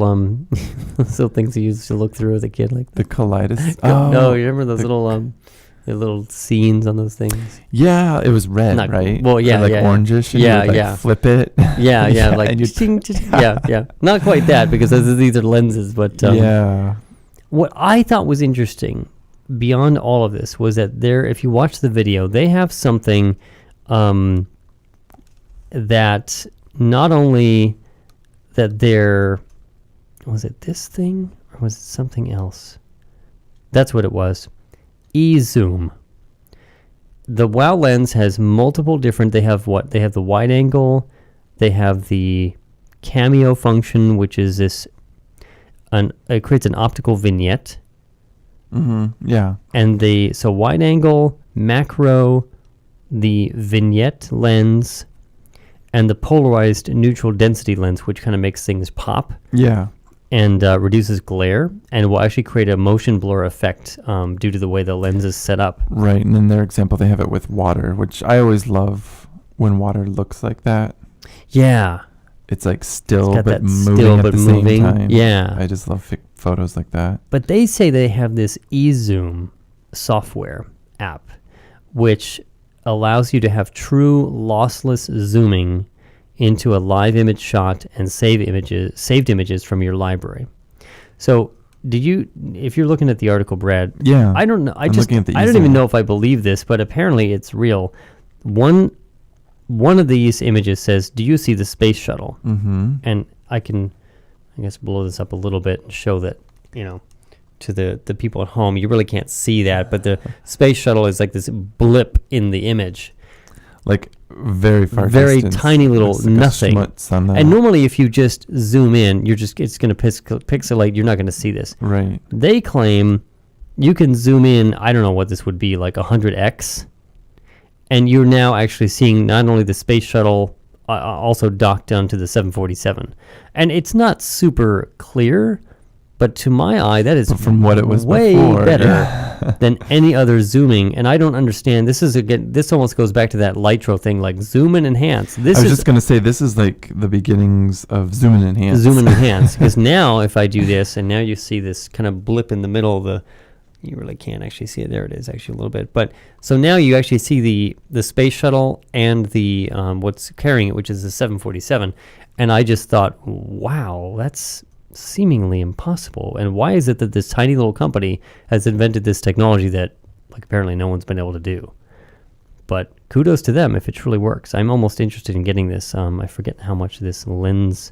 A: little things you used to look through as a kid, like
B: the kaleidoscope.
A: No, you remember those the little scenes on those things?
B: Yeah, it was red, right?
A: Well, yeah,
B: or like orangish. And you would, flip it.
A: Yeah, like yeah. Not quite that because these are lenses, but what I thought was interesting, beyond all of this was that if you watch the video, they have something that not only that was it this thing or was it something else? That's what it was. E-zoom. The WOW lens has multiple different, they have the wide angle, they have the cameo function, which is it creates an optical vignette.
B: Yeah.
A: And so wide angle, macro, the vignette lens, and the polarized neutral density lens, which kind of makes things pop.
B: Yeah.
A: And reduces glare, and will actually create a motion blur effect due to the way the lens is set up.
B: Right, and in their example, they have it with water, which I always love when water looks like that.
A: Yeah.
B: It's like still
A: got
B: but
A: that
B: moving
A: still
B: at
A: but
B: the
A: moving.
B: same time.
A: Yeah.
B: I just love photos like that.
A: But they say they have this eZoom software app, which allows you to have true lossless zooming into a live image shot and saved images from your library. So if you're looking at the article, Brad,
B: Yeah.
A: I don't know. I
B: looking at the
A: don't
B: eZoom.
A: even know if I believe this, but apparently it's real. One of these images says, "Do you see the space shuttle?"
B: Mm-hmm.
A: And I guess, blow this up a little bit and show that, to the people at home, you really can't see that, but the space shuttle is like this blip in the image.
B: Like very far
A: Very
B: distance.
A: tiny little
B: It's like a
A: nothing.
B: schmutz on the-
A: And normally if you just zoom in, it's going to pixelate, you're not going to see this.
B: Right.
A: They claim you can zoom in, I don't know what this would be, like 100x, and you're now actually seeing not only the space shuttle also docked down to the 747. And it's not super clear, but to my eye, that is
B: But from what it was
A: way
B: before,
A: better
B: yeah.
A: than any other zooming. And I don't understand. This almost goes back to that Lytro thing, like zoom and enhance.
B: I was just going to say, this is like the beginnings of zoom and enhance.
A: Zoom and enhance. Because now if I do this, and now you see this kind of blip in the middle of you really can't actually see it. There it is, actually a little bit. But so now you actually see the space shuttle and the what's carrying it, which is the 747. And I just thought, wow, that's seemingly impossible. And why is it that this tiny little company has invented this technology that, like, apparently no one's been able to do? But kudos to them if it truly works. I'm almost interested in getting this. I forget how much this lens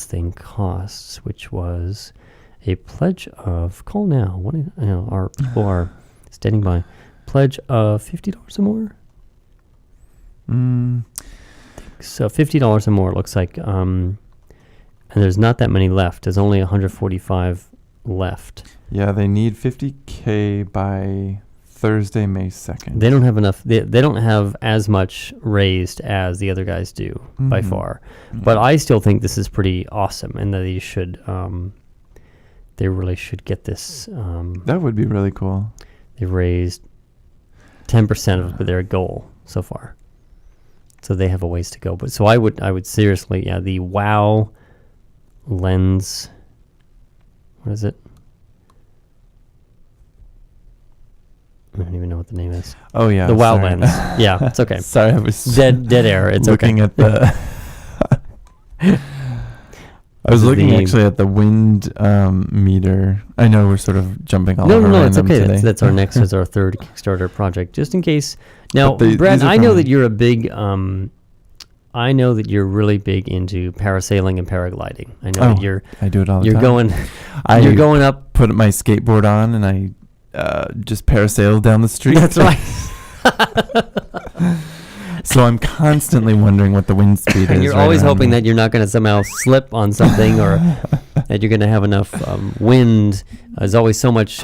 A: thing costs, which was a pledge of, call now. Our people are standing by. Pledge of $50 or more. So $50 or more, it looks like. And there's not that many left. There's only 145 left.
B: Yeah, they need 50K by Thursday, May 2nd.
A: They don't have enough. They don't have as much raised as the other guys do by far.
B: Yeah.
A: But I still think this is pretty awesome, and that they should. They really should get this.
B: That would be really cool.
A: They've raised 10% of their goal so far, so they have a ways to go. But so I would seriously, the WOW lens. What is it? I don't even know what the name is.
B: Oh yeah,
A: The WOW
B: sorry.
A: lens. Yeah, it's okay.
B: Sorry, I was
A: Dead air. It's
B: looking
A: okay.
B: at the. I was looking
A: The-
B: actually at the wind meter. I know we're sort of jumping all
A: No,
B: over
A: it's
B: random
A: okay.
B: today.
A: That's our next. That's our third Kickstarter project, just in case. Now,
B: But
A: Brad,
B: these are
A: I know
B: from-
A: that you're a big. I know that you're really big into parasailing and paragliding. I know that you're
B: I do it all the time.
A: going.
B: I
A: You're going up.
B: put my skateboard on and I just parasail down the street.
A: That's right.
B: So I'm constantly wondering what the wind speed is.
A: And you're
B: right
A: always
B: around
A: hoping
B: me.
A: that you're not going to somehow slip on something, or that you're going to have enough wind. There's always so much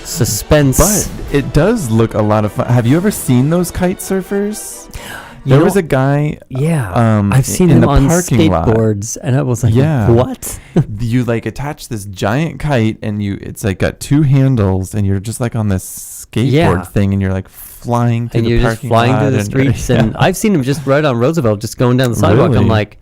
A: suspense.
B: But it does look a lot of fun. Have you ever seen those kite surfers? There was a guy.
A: Yeah, I've seen
B: in
A: them
B: the
A: on
B: parking lot.
A: skateboards, and I was like,
B: Yeah.
A: "What?"
B: You like attach this giant kite, and it's like got two handles, and you're just like on this skateboard thing, and you're like flying through
A: And
B: the
A: you're
B: parking
A: just flying
B: lot
A: through the
B: and-
A: streets,
B: yeah.
A: and I've seen them just right on Roosevelt, just going down the sidewalk. I'm
B: Really?
A: like,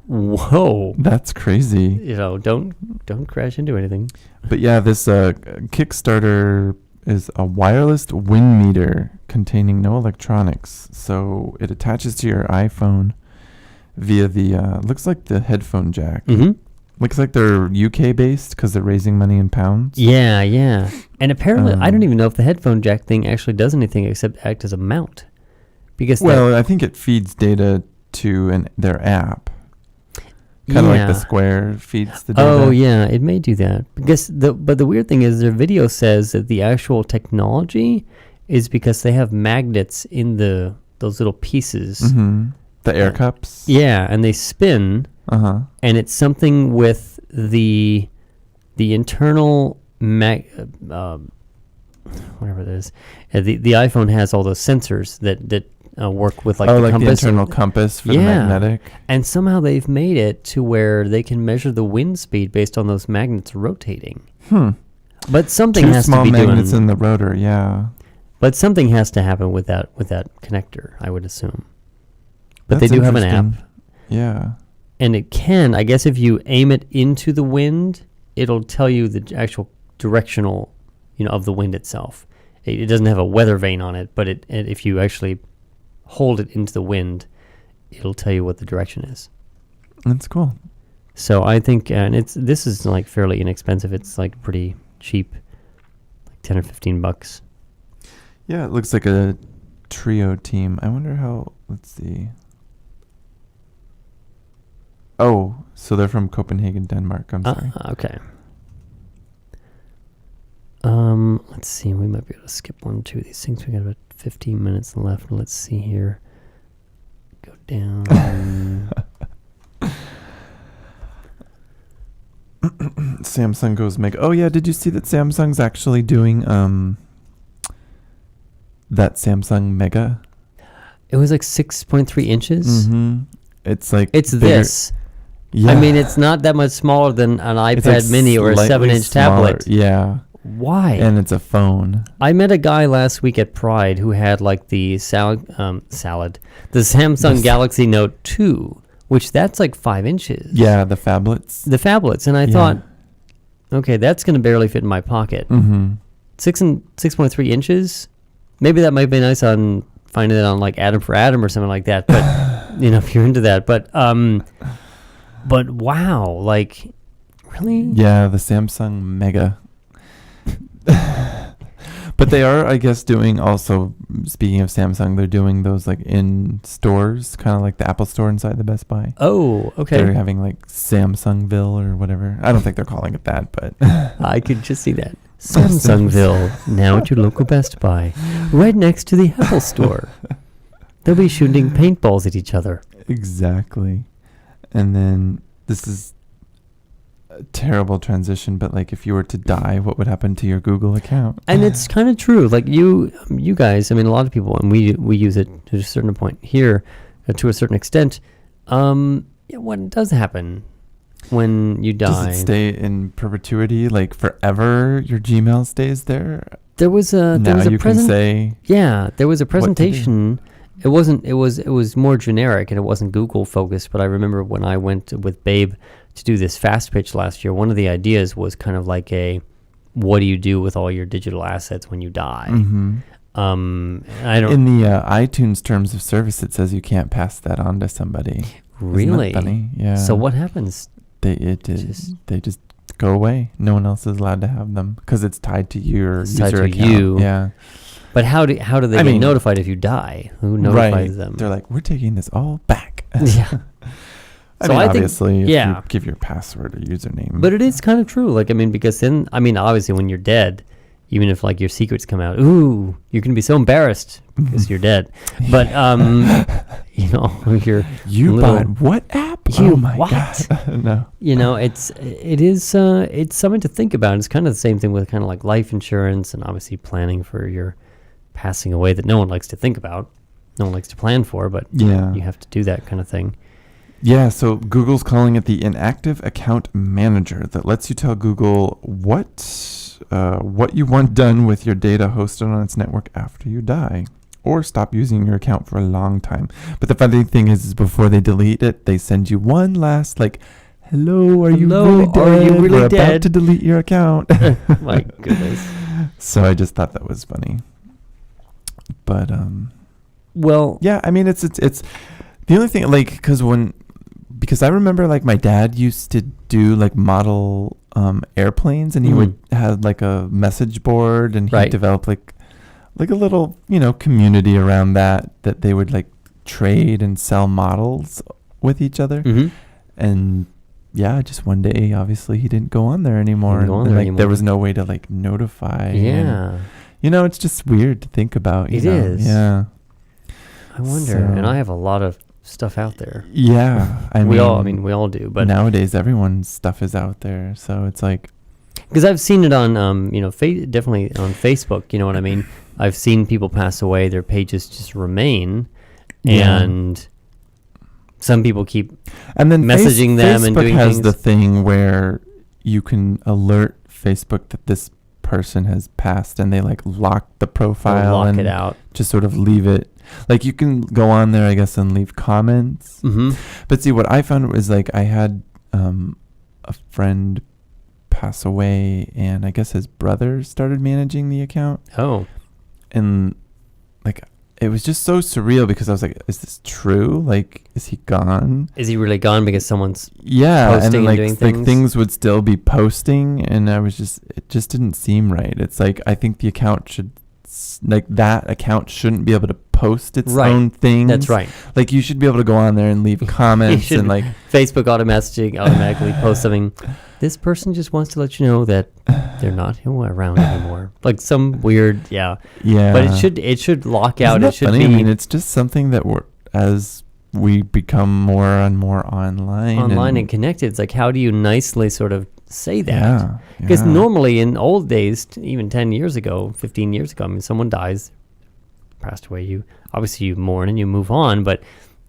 A: "Whoa!"
B: That's crazy.
A: Don't crash into anything.
B: But yeah, this Kickstarter is a wireless wind meter containing no electronics. So it attaches to your iPhone via the looks like the headphone jack.
A: Mm-hmm.
B: Looks like they're UK based because they're raising money in pounds.
A: Yeah, yeah. And apparently, I don't even know if the headphone jack thing actually does anything except act as a mount. Because
B: I think it feeds data to their app. Kind of like the Square feeds the data.
A: Oh, yeah, it may do that. But the weird thing is their video says that the actual technology is because they have magnets in those little pieces.
B: Mm-hmm. The air cups?
A: Yeah, and they spin.
B: Uh-huh.
A: And it's something with the internal whatever it is. The iPhone has all those sensors that work with the compass.
B: The internal compass for the magnetic.
A: And somehow they've made it to where they can measure the wind speed based on those magnets rotating. But something has to be
B: small magnets in the rotor, yeah.
A: But something has to happen with that connector, I would assume. But they do have an app.
B: Yeah.
A: And it can, I guess if you aim it into the wind, it'll tell you the actual directional, of the wind itself. It doesn't have a weather vane on it, but if you actually hold it into the wind, it'll tell you what the direction is.
B: That's cool.
A: So I think, and this is like fairly inexpensive. It's like pretty cheap, like $10 or $15.
B: Yeah, it looks like a trio team. I wonder how, let's see. Oh, so they're from Copenhagen, Denmark. I'm sorry.
A: Okay. Let's see. We might be able to skip 1 or 2 of these things. We got about 15 minutes left. Let's see here. Go down.
B: Samsung goes mega. Oh yeah, did you see that Samsung's actually doing that Samsung Mega?
A: It was like 6.3 inches.
B: Mm-hmm. It's like
A: it's
B: bigger.
A: This. Yeah. I mean, it's not that much smaller than an iPad Mini or a 7-inch tablet.
B: Yeah.
A: Why?
B: And it's a phone.
A: I met a guy last week at Pride who had like the the Samsung Galaxy Note 2, which that's like 5 inches.
B: Yeah, the phablets.
A: And I thought, okay, that's going to barely fit in my pocket.
B: Mm-hmm.
A: 6.3 inches. Maybe that might be nice on finding it on like Atom for Atom or something like that. But if you're into that, but wow, like really?
B: Yeah, the Samsung Mega. But they are, I guess, doing also, speaking of Samsung, they're doing those like in stores, kind of like the Apple Store inside the Best Buy.
A: Oh, okay.
B: They're having like Samsungville or whatever. I don't think they're calling it that, but
A: I could just see that. Samsungville, now at your local Best Buy, right next to the Apple Store. They'll be shooting paintballs at each other.
B: Exactly. And then this is a terrible transition, but like if you were to die, what would happen to your Google account?
A: And it's kind of true. Like you guys, I mean, a lot of people, and we use it to a certain point here, to a certain extent. What does happen when you die?
B: Does it stay in perpetuity, like forever? Your Gmail stays there.
A: There was a
B: say.
A: Yeah, there was a presentation. It was more generic and it wasn't Google focused, but I remember when I went with Babe to do this fast pitch last year, one of the ideas was kind of like what do you do with all your digital assets when you die?
B: Mm-hmm.
A: I don't.
B: In the iTunes terms of service, it says you can't pass that on to somebody.
A: Really?
B: Isn't that funny? Yeah.
A: So what happens?
B: They just go away. No one else is allowed to have them because it's tied to your user account. Yeah.
A: But how do they get notified if you die? Who notifies them?
B: They're like, we're taking this all back.
A: Yeah.
B: I mean, obviously, if you give your password or username.
A: But it is kind of true. Like, I mean, because then, obviously, when you're dead, even if like your secrets come out, you're going to be so embarrassed because you're dead. But,
B: you bought what app? Oh my God. No.
A: It's something to think about. It's kind of the same thing with kind of like life insurance and obviously planning for your passing away that no one likes to think about. No one likes to plan for, but you have to do that kind of thing.
B: Yeah, so Google's calling it the Inactive Account Manager that lets you tell Google what you want done with your data hosted on its network after you die, or stop using your account for a long time. But the funny thing is before they delete it, they send you one last hello, are you really dead?
A: Are you really
B: We're
A: dead?
B: about to delete your account.
A: My goodness.
B: So I just thought that was funny. But
A: well,
B: yeah, I mean it's the only thing, because because I remember like my dad used to do like model airplanes, and he would have like a message board, and he developed like a little, community around that they would like trade and sell models with each other. And yeah, just one day, obviously, he didn't go on there anymore. There was no way to like notify.
A: Yeah.
B: And, it's just weird to think about.
A: It is.
B: Yeah.
A: I wonder. And I have a lot of stuff out there.
B: Yeah.
A: we all do. But
B: nowadays, everyone's stuff is out there. So it's like.
A: Because I've seen it on, definitely on Facebook. You know what I mean? I've seen people pass away. Their pages just remain.
B: Yeah.
A: And some people keep
B: and then
A: messaging them
B: Facebook
A: and doing
B: has
A: things.
B: The thing where you can alert Facebook that this person has passed, and they like lock the profile and
A: it out.
B: Just sort of leave it. Like you can go on there, I guess, and leave comments. But see, what I found was like I had a friend pass away, and I guess his brother started managing the account.
A: Oh.
B: And like it was just so surreal, because I was like, is this true? Like, is he gone?
A: Is he really gone because someone's
B: posting
A: and
B: like,
A: doing things?
B: Like things would still be posting, and it just didn't seem right. It's like, I think the account that account shouldn't be able to post its own things.
A: That's right.
B: Like you should be able to go on there and leave comments and like
A: Facebook automatically post something. This person just wants to let you know that they're not around anymore. Like some weird, yeah. But it should lock out.
B: Isn't that
A: it should
B: funny?
A: be.
B: I mean, it's just something that as we become more and more online
A: and connected. It's like, how do you nicely sort of say that?
B: Yeah.
A: Because normally in old days, even 10 years ago, 15 years ago, I mean, someone dies, passed away. You mourn and you move on, but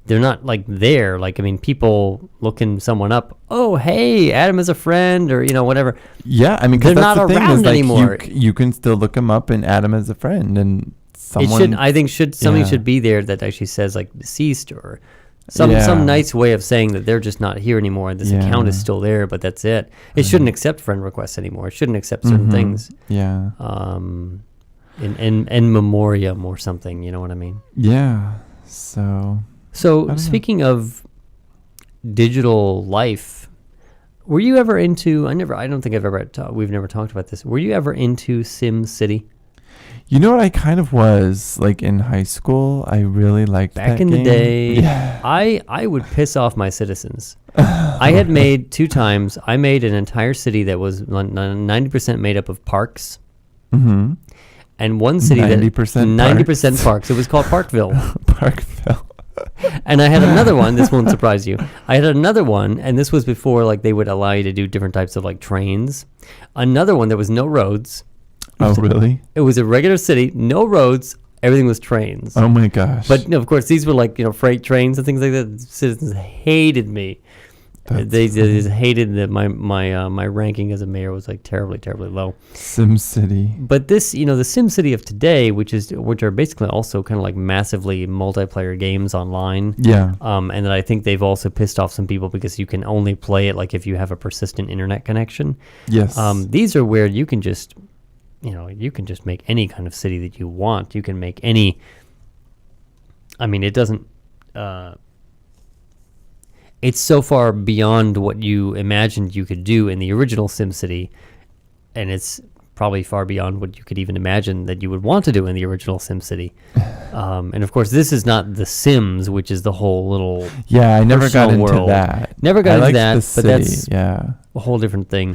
A: they're not like there. Like, I mean, people looking someone up. Oh, hey, add him as a friend, or whatever.
B: Yeah, I mean,
A: they're
B: that's
A: not
B: the thing,
A: around
B: is, like,
A: anymore.
B: You can still look him up and add him as a friend, and someone.
A: Something should be there that actually says like deceased, or some nice way of saying that they're just not here anymore. This account is still there, but that's it. It shouldn't accept friend requests anymore. It shouldn't accept certain things.
B: Yeah.
A: In memoriam or something. You know what I mean?
B: Yeah. So
A: speaking of digital life, were you ever into? I don't think we've never talked about this. Were you ever into Sim City?
B: You know what? I kind of was, like, in high school. I really liked
A: back
B: that
A: in
B: game.
A: the day.
B: Yeah.
A: I would piss off my citizens. I had made 2 times. I made an entire city that was 90% made up of parks.
B: Mm-hmm.
A: And one city 90% parks. It was called Parkville.
B: Parkville.
A: And I had another one. This won't surprise you. I had another one, and this was before like they would allow you to do different types of like trains. Another one that was no roads.
B: Oh, really?
A: It was a regular city, no roads. Everything was trains.
B: Oh my gosh!
A: But of course, these were like freight trains and things like that. Citizens hated me. They just hated my ranking as a mayor was like terribly low.
B: SimCity.
A: But this, the SimCity of today, which are basically also kind of like massively multiplayer games online.
B: Yeah.
A: And then I think they've also pissed off some people because you can only play it like if you have a persistent internet connection.
B: Yes.
A: These are where you can just, make any kind of city that you want. You can make any. I mean, it doesn't. It's so far beyond what you imagined you could do in the original SimCity, and it's probably far beyond what you could even imagine that you would want to do in the original SimCity. And of course, this is not The Sims, which is the whole little
B: I never got into
A: world.
B: that.
A: Never got into that, but that's
B: a
A: whole different thing.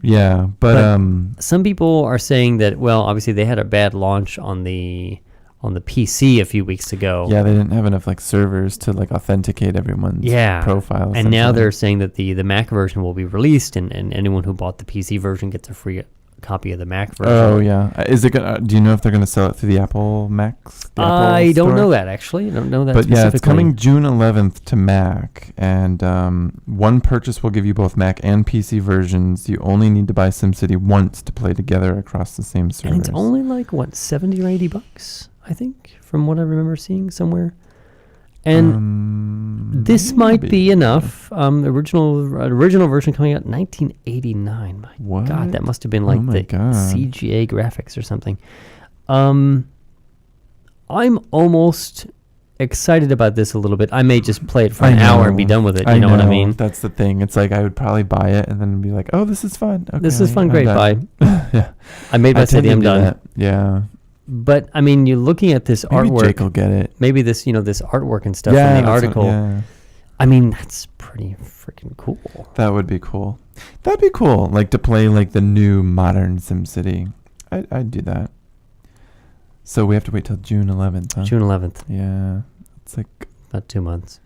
B: Yeah, but
A: some people are saying that, well, obviously they had a bad launch on the PC a few weeks ago.
B: Yeah, they didn't have enough like servers to like authenticate everyone's profile.
A: And now they're saying that the Mac version will be released, and anyone who bought the PC version gets a free copy of the Mac version.
B: Oh yeah, is it gonna? Do you know if they're gonna sell it through the Apple Macs?
A: I don't know that actually. I don't know that.
B: But yeah, it's coming June 11th to Mac, and one purchase will give you both Mac and PC versions. You only need to buy SimCity once to play together across the same servers.
A: And it's only like what, $70 or $80, I think, from what I remember seeing somewhere. And this might be enough. Original version coming out in 1989. My God, that must have been like the CGA graphics or something. I'm almost excited about this a little bit, I may just play it for an hour and be done with it. You know what I mean?
B: That's the thing. It's like I would probably buy it and then be like, oh, this is fun. Okay,
A: This is fun. Great. Bye.
B: Yeah.
A: I made my city. I'm done.
B: That. Yeah.
A: But I mean, you're looking at this
B: Maybe
A: artwork.
B: Jake will get it.
A: Maybe this, this artwork and stuff in the
B: that's
A: article.
B: yeah.
A: I mean, that's pretty freaking cool.
B: That would be cool. That'd be cool. Like to play like the new modern SimCity. I'd do that. So we have to wait till June 11th, huh?
A: June 11th.
B: Yeah. It's like
A: About 2 months.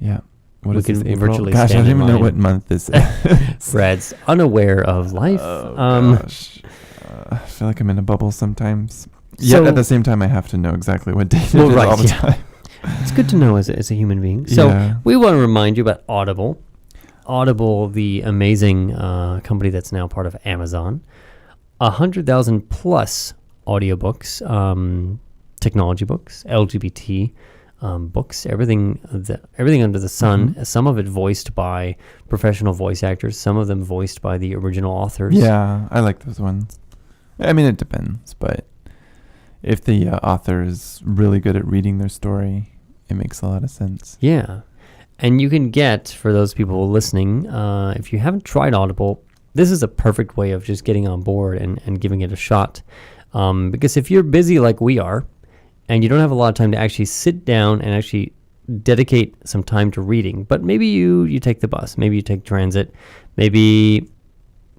B: Yeah. What
A: We
B: is this,
A: can
B: April?
A: virtually
B: Gosh, I
A: stand
B: don't
A: in
B: even know
A: line.
B: what month this is.
A: Brad's unaware of life.
B: Oh, gosh. I feel like I'm in a bubble sometimes.
A: So-
B: Yet at the same time, I have to know exactly what date
A: Well,
B: it is
A: right,
B: all the
A: yeah.
B: time.
A: It's good to know as a human being. So
B: Yeah.
A: we want to remind you about Audible. Audible, the amazing company that's now part of Amazon. 100,000 plus audiobooks, technology books, LGBT books, everything under the sun.
B: Mhm.
A: Some of it voiced by professional voice actors. Some of them voiced by the original authors.
B: Yeah, I like those ones. I mean, it depends, but if the author is really good at reading their story, it makes a lot of sense.
A: Yeah. And you can get, for those people listening, if you haven't tried Audible, this is a perfect way of just getting on board and giving it a shot. Because if you're busy like we are, and you don't have a lot of time to actually sit down and actually dedicate some time to reading, but maybe you take the bus, maybe you take transit, maybe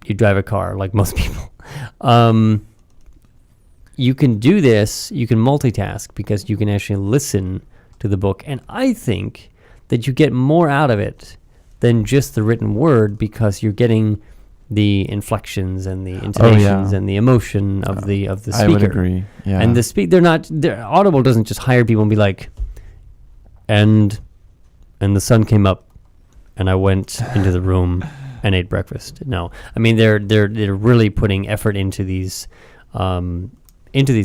A: you drive a car like most people. You can do this, you can multitask because you can actually listen to the book. And I think that you get more out of it than just the written word because you're getting the inflections and the intonations and the emotion of the speaker.
B: I would agree. Yeah.
A: And Audible doesn't just hire people and be like, and the sun came up and I went into the room and ate breakfast. No, I mean they're really putting effort into these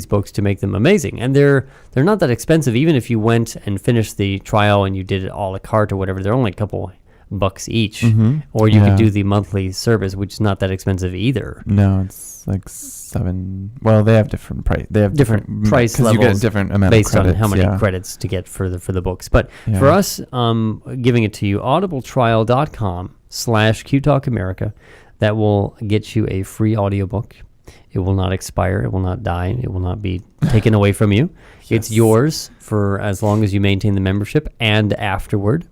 A: books to make them amazing, and they're not that expensive. Even if you went and finished the trial and you did it a la carte or whatever, they're only a couple bucks each.
B: Mhm.
A: Or you
B: Yeah.
A: could do the monthly service, which is not that expensive either.
B: No, it's like $7. Well, they have different price. They have
A: Different price
B: because you get a
A: levels
B: different amount
A: based
B: of
A: on
B: credits.
A: how many
B: yeah.
A: credits to get for the books. But
B: Yeah.
A: for us, giving it to you, audibletrial.com/QTalkAmerica, that will get you a free audiobook. It will not expire. It will not die. It will not be taken away from you. It's
B: Yes.
A: yours for as long as you maintain the membership and afterward.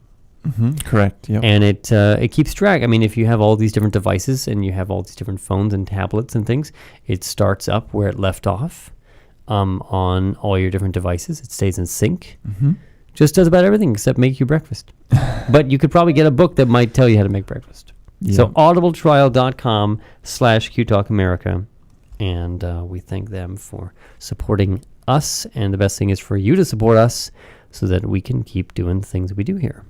B: Correct. Yep.
A: And it keeps track. I mean, if you have all these different devices and you have all these different phones and tablets and things, it starts up where it left off on all your different devices. It stays in sync. Just does about everything except make you breakfast. But you could probably get a book that might tell you how to make breakfast. So audibletrial.com/QTalkAmerica. And we thank them for supporting us. And the best thing is for you to support us so that we can keep doing the things we do here.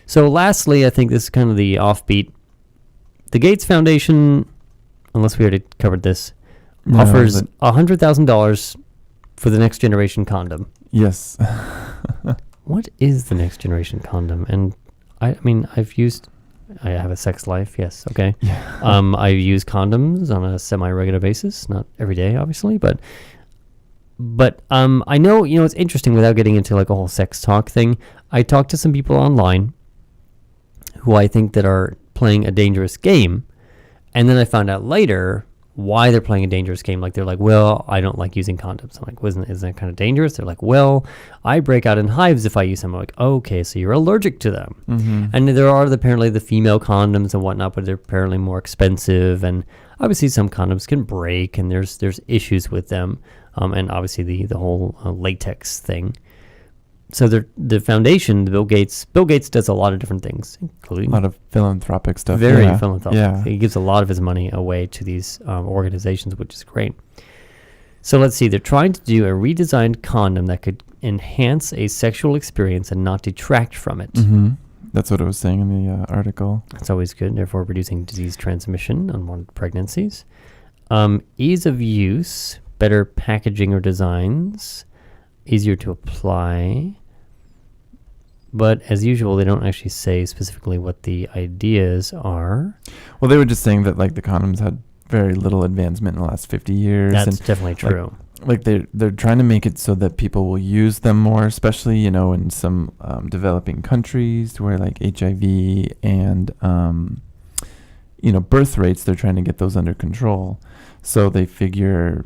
A: So lastly, I think this is kind of the offbeat. The Gates Foundation, unless we already covered this, offers $100,000 for the next generation condom.
B: Yes.
A: What is the next generation condom? And I mean, I have a sex life, yes, okay.
B: Yeah.
A: I use condoms on a semi-regular basis, not every day, obviously, but I know, it's interesting without getting into like a whole sex talk thing. I talked to some people online who I think that are playing a dangerous game, and then I found out later why they're playing a dangerous game. Like they're like, well, I don't like using condoms. I'm like, isn't that kind of dangerous? They're like, well, I break out in hives if I use them. I'm like, okay, so you're allergic to them. And there are apparently the female condoms and whatnot, but they're apparently more expensive. And obviously some condoms can break, and there's issues with them. And obviously the whole latex thing. So the foundation, Bill Gates does a lot of different things, including
B: A lot of philanthropic stuff.
A: very
B: yeah.
A: philanthropic.
B: Yeah.
A: He gives a lot of his money away to these organizations, which is great. So let's see. They're trying to do a redesigned condom that could enhance a sexual experience and not detract from it.
B: That's what it was saying in the article.
A: That's always good, therefore reducing disease transmission, unwanted pregnancies. Ease of use, better packaging or designs, easier to apply. But as usual, they don't actually say specifically what the ideas are.
B: Well, they were just saying that like the condoms had very little advancement in the last 50 years.
A: That's
B: and
A: definitely true.
B: like they're trying to make it so that people will use them more, especially, you know, in some developing countries where like HIV and you know, birth rates, they're trying to get those under control. So they figure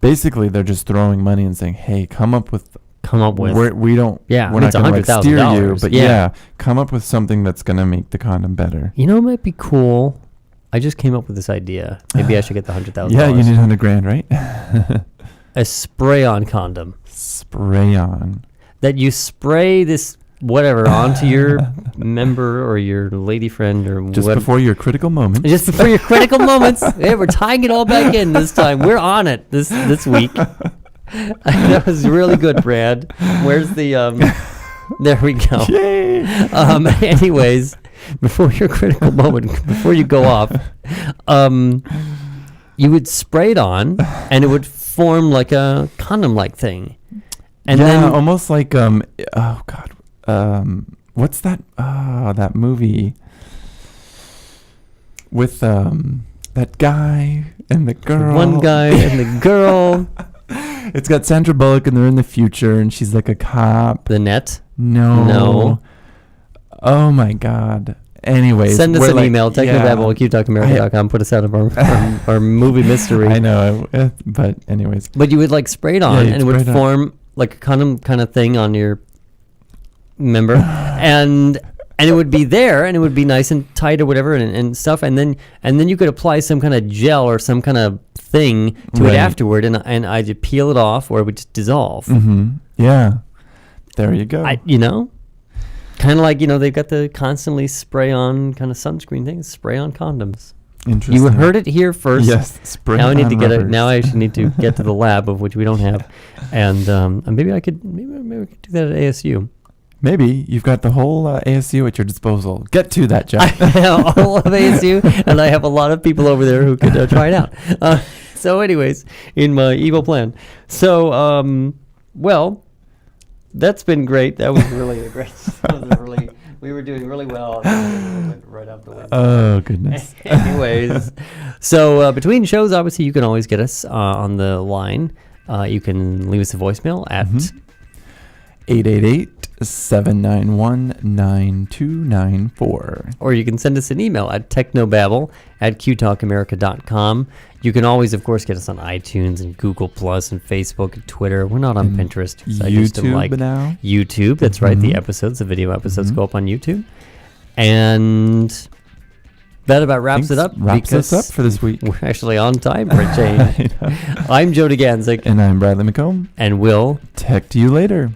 B: basically they're just throwing money and saying, hey, come up with we don't
A: yeah,
B: we're not
A: it's
B: going to like steer you,
A: $100,000,
B: but yeah, come up with something that's going to make the condom better.
A: You know, it might be cool. I just came up with this idea. Maybe I should get the $100,000.
B: Yeah, you need $100,000, right?
A: A spray-on condom.
B: Spray on.
A: That you spray this whatever onto your member or your lady friend or
B: just
A: whatever.
B: before your critical moment.
A: Just before your critical moments. Yeah, we're tying it all back in this time. We're on it this week. That was really good, Brad. Where's the there we go.
B: Yay!
A: Anyways, before your critical moment, before you go off, you would spray it on, and it would form like a condom-like thing. And
B: yeah,
A: then
B: almost like oh god, what's that? That movie with that guy and the girl.
A: One guy and the girl.
B: It's got Sandra Bullock, and they're in the future, and she's like a cop.
A: The Net.
B: No. Oh my god. Anyways,
A: send us an email, TechnoBabble@QTalkAmerica.com. Put us out of our movie mystery.
B: I know, but anyways.
A: But you would like spray it on, and it would form like a condom kind of thing on your member, and it would be there, and it would be nice and tight or whatever, and stuff, and then you could apply some kind of gel or some kind of thing to it afterward, and either peel it off or it would just dissolve.
B: Mm-hmm. Yeah, there you go.
A: You know, kind of like, you know, they've got the constantly spray on kind of sunscreen things, spray on condoms.
B: Interesting.
A: You heard it here first.
B: Yes, spray.
A: Now I need
B: on
A: to get it.
B: rubbers.
A: Now I actually need to get to the lab, of which we don't have, and maybe we could do that at ASU.
B: Maybe you've got the whole ASU at your disposal. Get to that, Jack.
A: I have all of ASU, and I have a lot of people over there who could try it out. So, anyways, in my evil plan. So, well, that's been great. That was really a great. We were doing really well. Right off the window.
B: Oh goodness.
A: Anyways, so between shows, obviously, you can always get us on the line. You can leave us a voicemail at
B: 888-791-9294.
A: Or you can send us an email at technobabble@qtalkamerica.com. You can always, of course, get us on iTunes and Google Plus and Facebook and Twitter. We're not on Pinterest. So
B: YouTube
A: I used to like
B: now.
A: YouTube. That's right. The episodes, the video episodes go up on YouTube. And that about wraps it up.
B: Wraps us up for this week.
A: We're actually on time for a change. I'm Joe DeGanzik.
B: And I'm Bradley McComb.
A: And we'll
B: tech to you later.